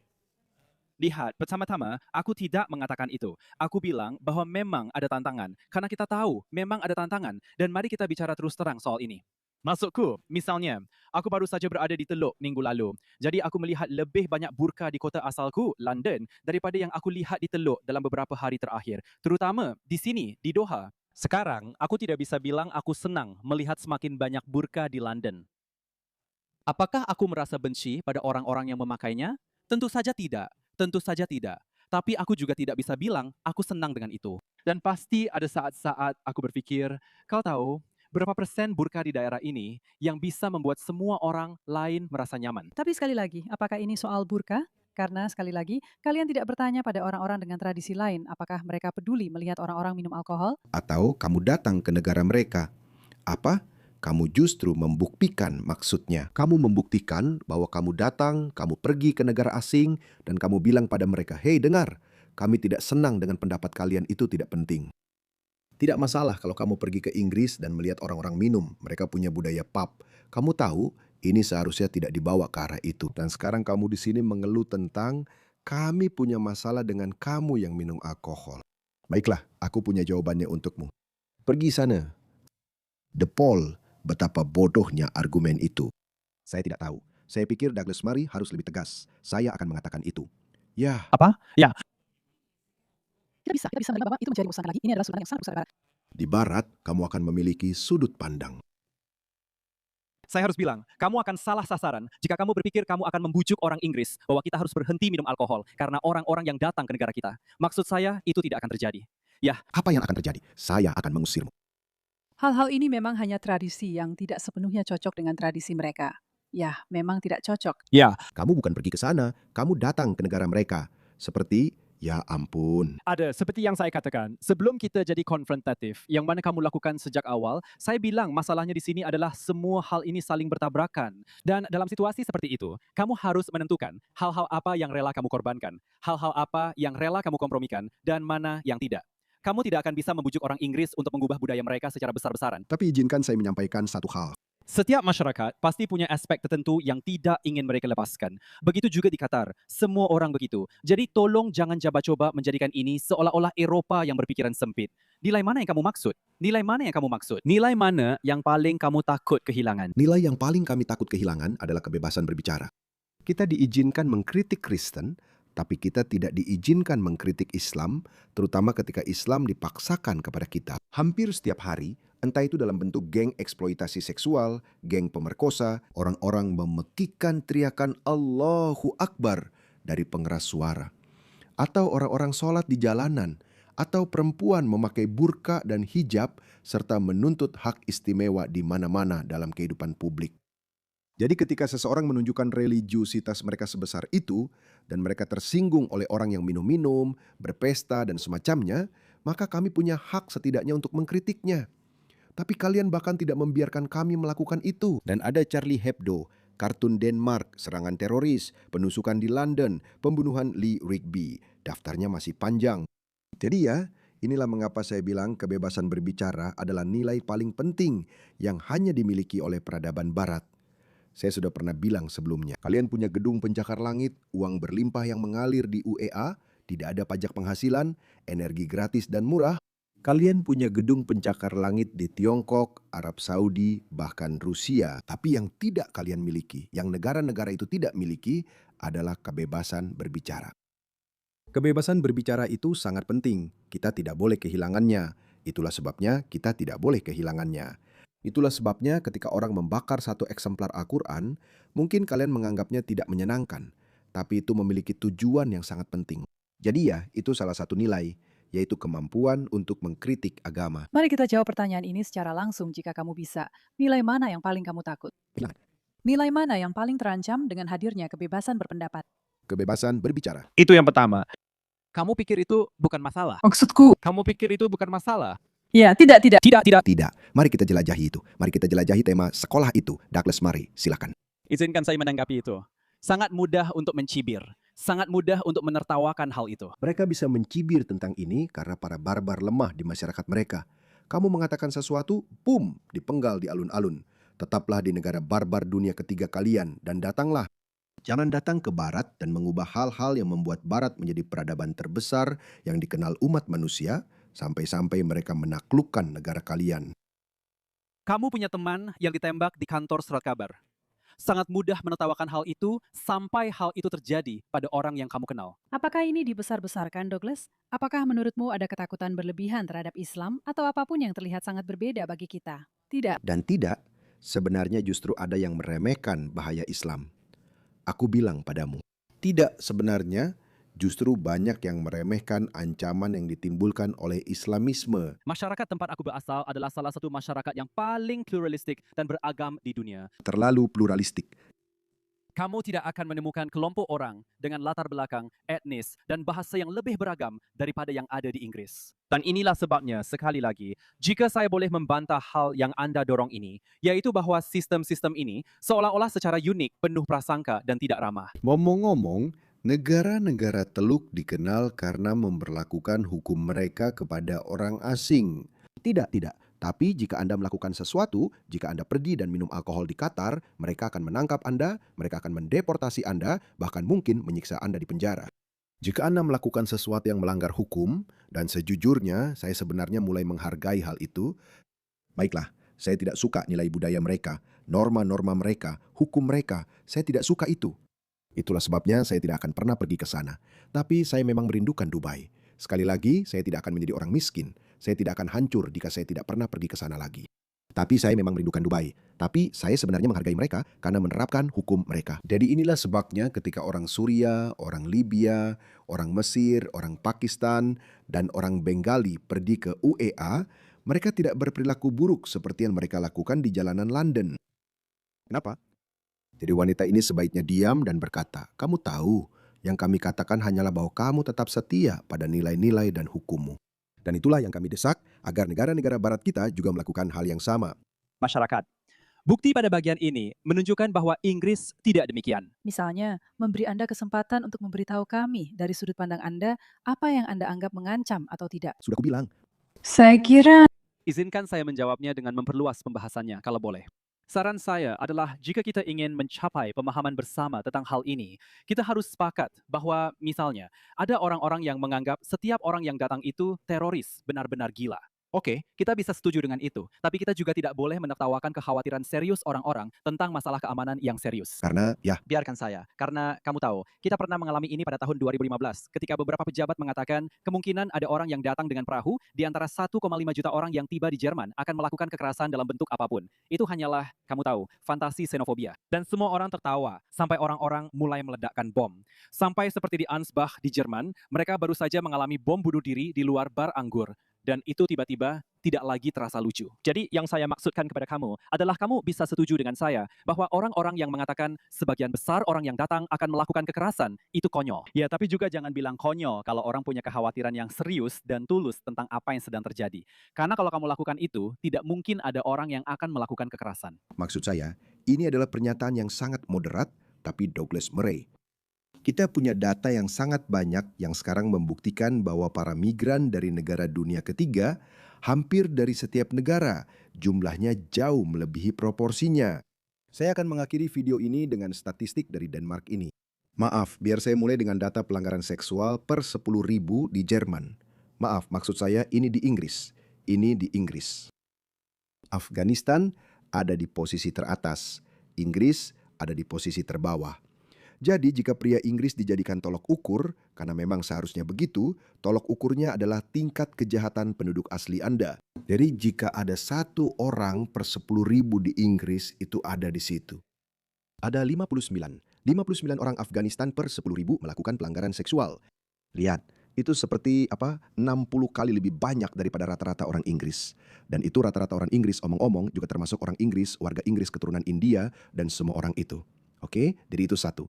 S3: Lihat, pertama-tama, aku tidak mengatakan itu. Aku bilang bahwa memang ada tantangan. Karena kita tahu memang ada tantangan. Dan mari kita bicara terus terang soal ini. Maksudku, misalnya, aku baru saja berada di Teluk minggu lalu. Jadi aku melihat lebih banyak burka di kota asalku, London, daripada yang aku lihat di Teluk dalam beberapa hari terakhir. Terutama di sini, di Doha. Sekarang, aku tidak bisa bilang aku senang melihat semakin banyak burka di London. Apakah aku merasa benci pada orang-orang yang memakainya? Tentu saja tidak. Tentu saja tidak. Tapi aku juga tidak bisa bilang aku senang dengan itu. Dan pasti ada saat-saat aku berpikir, kau tahu, berapa persen burka di daerah ini yang bisa membuat semua orang lain merasa nyaman?
S2: Tapi sekali lagi, apakah ini soal burka? Karena sekali lagi, kalian tidak bertanya pada orang-orang dengan tradisi lain, apakah mereka peduli melihat orang-orang minum alkohol?
S1: Atau kamu datang ke negara mereka. Apa? Kamu justru membuktikan maksudnya. Kamu membuktikan bahwa kamu datang, kamu pergi ke negara asing, dan kamu bilang pada mereka, "Hei dengar, kami tidak senang dengan pendapat kalian itu tidak penting." Tidak masalah kalau kamu pergi ke Inggris dan melihat orang-orang minum. Mereka punya budaya pub. Kamu tahu, ini seharusnya tidak dibawa ke arah itu. Dan sekarang kamu di sini mengeluh tentang kami punya masalah dengan kamu yang minum alkohol. Baiklah, aku punya jawabannya untukmu. Pergi sana. The Paul, betapa bodohnya argumen itu. Saya tidak tahu. Saya pikir Douglas Murray harus lebih tegas. Saya akan mengatakan itu. Ya,
S3: Apa? Ya,
S2: Kita bisa menerima bahwa itu menjadi urusan lagi. Ini adalah sudut pandang yang sangat besar Barat.
S1: di barat kamu akan memiliki sudut pandang.
S3: saya harus bilang, kamu akan salah sasaran jika kamu berpikir kamu akan membujuk orang Inggris bahwa kita harus berhenti minum alkohol karena orang-orang yang datang ke negara kita. Maksud saya, itu tidak akan terjadi. Ya,
S1: Apa yang akan terjadi? Saya akan mengusirmu.
S2: Hal-hal ini memang hanya tradisi yang tidak sepenuhnya cocok dengan tradisi mereka. Ya, memang tidak cocok.
S3: ya,
S1: Kamu bukan pergi ke sana, kamu datang ke negara mereka. Seperti, ya ampun.
S3: ada seperti yang saya katakan, sebelum kita jadi konfrontatif, yang mana kamu lakukan sejak awal, saya bilang masalahnya di sini adalah semua hal ini saling bertabrakan. Dan dalam situasi seperti itu, kamu harus menentukan hal-hal apa yang rela kamu korbankan, hal-hal apa yang rela kamu kompromikan, dan mana yang tidak. Kamu tidak akan bisa membujuk orang Inggris untuk mengubah budaya mereka secara besar-besaran.
S1: Tapi izinkan saya menyampaikan satu hal.
S3: Setiap masyarakat pasti punya aspek tertentu yang tidak ingin mereka lepaskan. Begitu juga di Qatar, semua orang begitu. Jadi tolong jangan coba-coba menjadikan ini seolah-olah Eropa yang berpikiran sempit. Nilai mana yang kamu maksud? Nilai mana yang kamu maksud? Nilai mana yang paling kamu takut kehilangan?
S1: Nilai yang paling kami takut kehilangan adalah kebebasan berbicara. Kita diizinkan mengkritik Kristen, tapi kita tidak diizinkan mengkritik Islam, terutama ketika Islam dipaksakan kepada kita. Hampir setiap hari, entah itu dalam bentuk geng eksploitasi seksual, geng pemerkosa, orang-orang memekikkan teriakan Allahu Akbar dari pengeras suara. Atau orang-orang sholat di jalanan, atau perempuan memakai burka dan hijab, serta menuntut hak istimewa di mana-mana dalam kehidupan publik. Jadi ketika seseorang menunjukkan religiusitas mereka sebesar itu, dan mereka tersinggung oleh orang yang minum-minum, berpesta, dan semacamnya, maka kami punya hak setidaknya untuk mengkritiknya. Tapi kalian bahkan tidak membiarkan kami melakukan itu. Dan ada Charlie Hebdo, kartun Denmark, serangan teroris, penusukan di London, pembunuhan Lee Rigby. Daftarnya masih panjang. Jadi ya, inilah mengapa saya bilang kebebasan berbicara adalah nilai paling penting yang hanya dimiliki oleh peradaban Barat. Saya sudah pernah bilang sebelumnya, kalian punya gedung pencakar langit, uang berlimpah yang mengalir di UEA, tidak ada pajak penghasilan, energi gratis dan murah. Kalian punya gedung pencakar langit di Tiongkok, Arab Saudi, bahkan Rusia. Tapi yang tidak kalian miliki, yang negara-negara itu tidak miliki, adalah kebebasan berbicara. Kebebasan berbicara itu sangat penting. Kita tidak boleh kehilangannya. Itulah sebabnya kita tidak boleh kehilangannya. Itulah sebabnya ketika orang membakar satu eksemplar Al-Quran, mungkin kalian menganggapnya tidak menyenangkan, tapi itu memiliki tujuan yang sangat penting. Jadi ya, itu salah satu nilai, yaitu kemampuan untuk mengkritik agama.
S2: Mari kita jawab pertanyaan ini secara langsung jika kamu bisa. Nilai mana yang paling kamu takut?
S1: Silakan.
S2: Nilai mana yang paling terancam dengan hadirnya kebebasan berpendapat?
S1: Kebebasan berbicara.
S3: Itu yang pertama. Kamu pikir itu bukan masalah?
S2: Maksudku,
S3: Kamu pikir itu bukan masalah?
S2: ya tidak.
S1: Tidak. Mari kita jelajahi itu. Mari kita jelajahi tema sekolah itu. Douglas Murray, silakan.
S3: Izinkan saya menanggapi itu. Sangat mudah untuk mencibir. Sangat mudah untuk menertawakan hal itu.
S1: Mereka bisa mencibir tentang ini karena para barbar lemah di masyarakat mereka. Kamu mengatakan sesuatu, boom, dipenggal di alun-alun. Tetaplah di negara barbar dunia ketiga kalian dan datanglah. Jangan datang ke Barat dan mengubah hal-hal yang membuat Barat menjadi peradaban terbesar yang dikenal umat manusia, sampai-sampai mereka menaklukkan negara kalian.
S3: Kamu punya teman yang ditembak di kantor surat kabar. Sangat mudah menertawakan hal itu sampai hal itu terjadi pada orang yang kamu kenal.
S2: Apakah ini dibesar-besarkan, Douglas? Apakah menurutmu ada ketakutan berlebihan terhadap Islam atau apapun yang terlihat sangat berbeda bagi kita? Tidak.
S1: Dan tidak, sebenarnya justru ada yang meremehkan bahaya Islam. Aku bilang padamu, tidak sebenarnya, justru banyak yang meremehkan ancaman yang ditimbulkan oleh Islamisme.
S3: Masyarakat tempat aku berasal adalah salah satu masyarakat yang paling pluralistik dan beragam di dunia.
S1: Terlalu pluralistik.
S3: Kamu tidak akan menemukan kelompok orang dengan latar belakang, etnis, dan bahasa yang lebih beragam daripada yang ada di Inggris. Dan inilah sebabnya, sekali lagi, jika saya boleh membantah hal yang Anda dorong ini, yaitu bahwa sistem-sistem ini seolah-olah secara unik, penuh prasangka, dan tidak ramah.
S1: Ngomong-ngomong, negara-negara Teluk dikenal karena memberlakukan hukum mereka kepada orang asing. Tidak, tidak. Tapi jika Anda melakukan sesuatu, jika Anda pergi dan minum alkohol di Qatar, mereka akan menangkap Anda, mereka akan mendeportasi Anda, bahkan mungkin menyiksa Anda di penjara. Jika Anda melakukan sesuatu yang melanggar hukum, dan sejujurnya saya sebenarnya mulai menghargai hal itu, baiklah, saya tidak suka nilai budaya mereka, norma-norma mereka, hukum mereka, saya tidak suka itu. Itulah sebabnya saya tidak akan pernah pergi ke sana. Tapi saya memang merindukan Dubai. Sekali lagi, saya tidak akan menjadi orang miskin. Saya tidak akan hancur jika saya tidak pernah pergi ke sana lagi. Tapi saya memang merindukan Dubai. Tapi saya sebenarnya menghargai mereka karena menerapkan hukum mereka. Jadi inilah sebabnya ketika orang Suria, orang Libya, orang Mesir, orang Pakistan, dan orang Bengali pergi ke UEA, mereka tidak berperilaku buruk seperti yang mereka lakukan di jalanan London. Kenapa? Jadi wanita ini sebaiknya diam dan berkata, "Kamu tahu, yang kami katakan hanyalah bahwa kamu tetap setia pada nilai-nilai dan hukummu." Dan itulah yang kami desak agar negara-negara barat kita juga melakukan hal yang sama.
S3: Masyarakat. Bukti pada bagian ini menunjukkan bahwa Inggris tidak demikian.
S2: Misalnya, memberi Anda kesempatan untuk memberitahu kami dari sudut pandang Anda apa yang Anda anggap mengancam atau tidak.
S1: Sudah kubilang.
S2: Saya kira
S3: Izinkan saya menjawabnya dengan memperluas pembahasannya kalau boleh. Saran saya adalah jika kita ingin mencapai pemahaman bersama tentang hal ini, kita harus sepakat bahwa misalnya ada orang-orang yang menganggap setiap orang yang datang itu teroris, benar-benar gila. Oke, kita bisa setuju dengan itu, tapi kita juga tidak boleh menertawakan kekhawatiran serius orang-orang tentang masalah keamanan yang serius.
S1: Karena, ya,
S3: Biarkan saya, karena kamu tahu, kita pernah mengalami ini pada tahun 2015 ketika beberapa pejabat mengatakan kemungkinan ada orang yang datang dengan perahu di antara 1,5 juta orang yang tiba di Jerman akan melakukan kekerasan dalam bentuk apapun. Itu hanyalah, kamu tahu, fantasi xenofobia. Dan semua orang tertawa, sampai orang-orang mulai meledakkan bom. Sampai seperti di Ansbach di Jerman, mereka baru saja mengalami bom bunuh diri di luar bar anggur. Dan itu tiba-tiba tidak lagi terasa lucu. Jadi yang saya maksudkan kepada kamu adalah kamu bisa setuju dengan saya bahwa orang-orang yang mengatakan sebagian besar orang yang datang akan melakukan kekerasan, itu konyol. Ya, tapi juga jangan bilang konyol kalau orang punya kekhawatiran yang serius dan tulus tentang apa yang sedang terjadi. Karena kalau kamu lakukan itu, tidak mungkin ada orang yang akan melakukan kekerasan.
S1: maksud saya, ini adalah pernyataan yang sangat moderat, tapi Douglas Murray. Kita punya data yang sangat banyak yang sekarang membuktikan bahwa para migran dari negara dunia ketiga hampir dari setiap negara, jumlahnya jauh melebihi proporsinya. Saya akan mengakhiri video ini dengan statistik dari Denmark ini. Maaf, biar saya mulai dengan data pelanggaran seksual per 10.000 di Jerman. Maaf, maksud saya ini di Inggris. Ini di Inggris. Afghanistan ada di posisi teratas. Inggris ada di posisi terbawah. Jadi jika pria Inggris dijadikan tolok ukur, karena memang seharusnya begitu, tolok ukurnya adalah tingkat kejahatan penduduk asli Anda. Jadi jika ada 1 orang per 10.000 di Inggris, itu ada di situ. Ada 59 orang Afghanistan per 10.000 melakukan pelanggaran seksual. Lihat, itu seperti 60 kali lebih banyak daripada rata-rata orang Inggris. Dan itu rata-rata orang Inggris, omong-omong, juga termasuk orang Inggris, warga Inggris keturunan India, dan semua orang itu. Oke, jadi itu satu.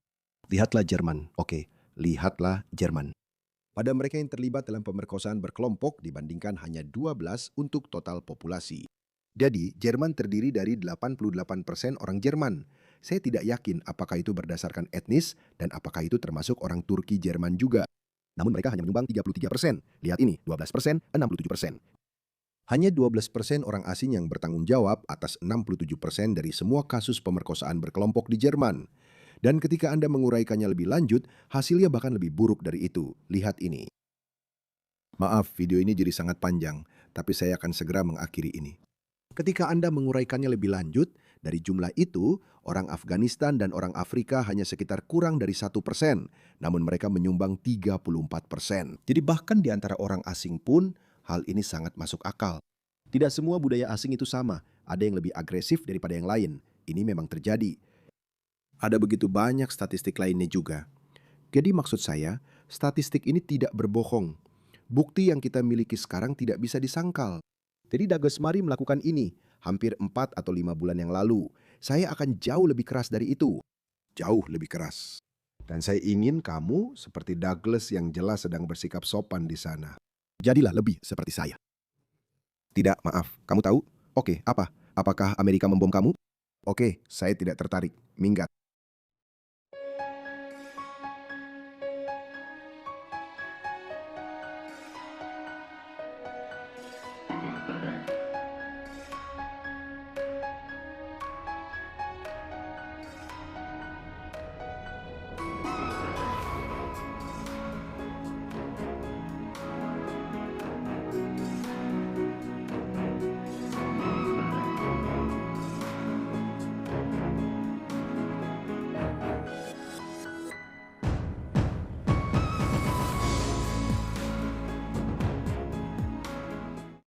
S1: Lihatlah Jerman. Oke, lihatlah Jerman. Pada mereka yang terlibat dalam pemerkosaan berkelompok dibandingkan hanya 12 untuk total populasi. Jadi, Jerman terdiri dari 88% orang Jerman. Saya tidak yakin apakah itu berdasarkan etnis dan apakah itu termasuk orang Turki Jerman juga. Namun mereka hanya menyumbang 33%. Lihat ini, 12%, 67%. Hanya 12% orang asing yang bertanggung jawab atas 67% dari semua kasus pemerkosaan berkelompok di Jerman. Dan ketika Anda menguraikannya lebih lanjut, hasilnya bahkan lebih buruk dari itu. Lihat ini. Maaf, video ini jadi sangat panjang, tapi saya akan segera mengakhiri ini. Ketika Anda menguraikannya lebih lanjut, dari jumlah itu, orang Afghanistan dan orang Afrika hanya sekitar kurang dari 1%, namun mereka menyumbang 34%. Jadi bahkan di antara orang asing pun, hal ini sangat masuk akal. Tidak semua budaya asing itu sama, ada yang lebih agresif daripada yang lain. Ini memang terjadi. Ada begitu banyak statistik lainnya juga. Jadi maksud saya, statistik ini tidak berbohong. Bukti yang kita miliki sekarang tidak bisa disangkal. Jadi Douglas Murray melakukan ini hampir 4 atau 5 bulan yang lalu. Saya akan jauh lebih keras dari itu. Jauh lebih keras. Dan saya ingin kamu seperti Douglas yang jelas sedang bersikap sopan di sana. Jadilah lebih seperti saya. Tidak, maaf. Kamu tahu? Oke, apa? Apakah Amerika membom kamu? Oke, saya tidak tertarik. Minggat.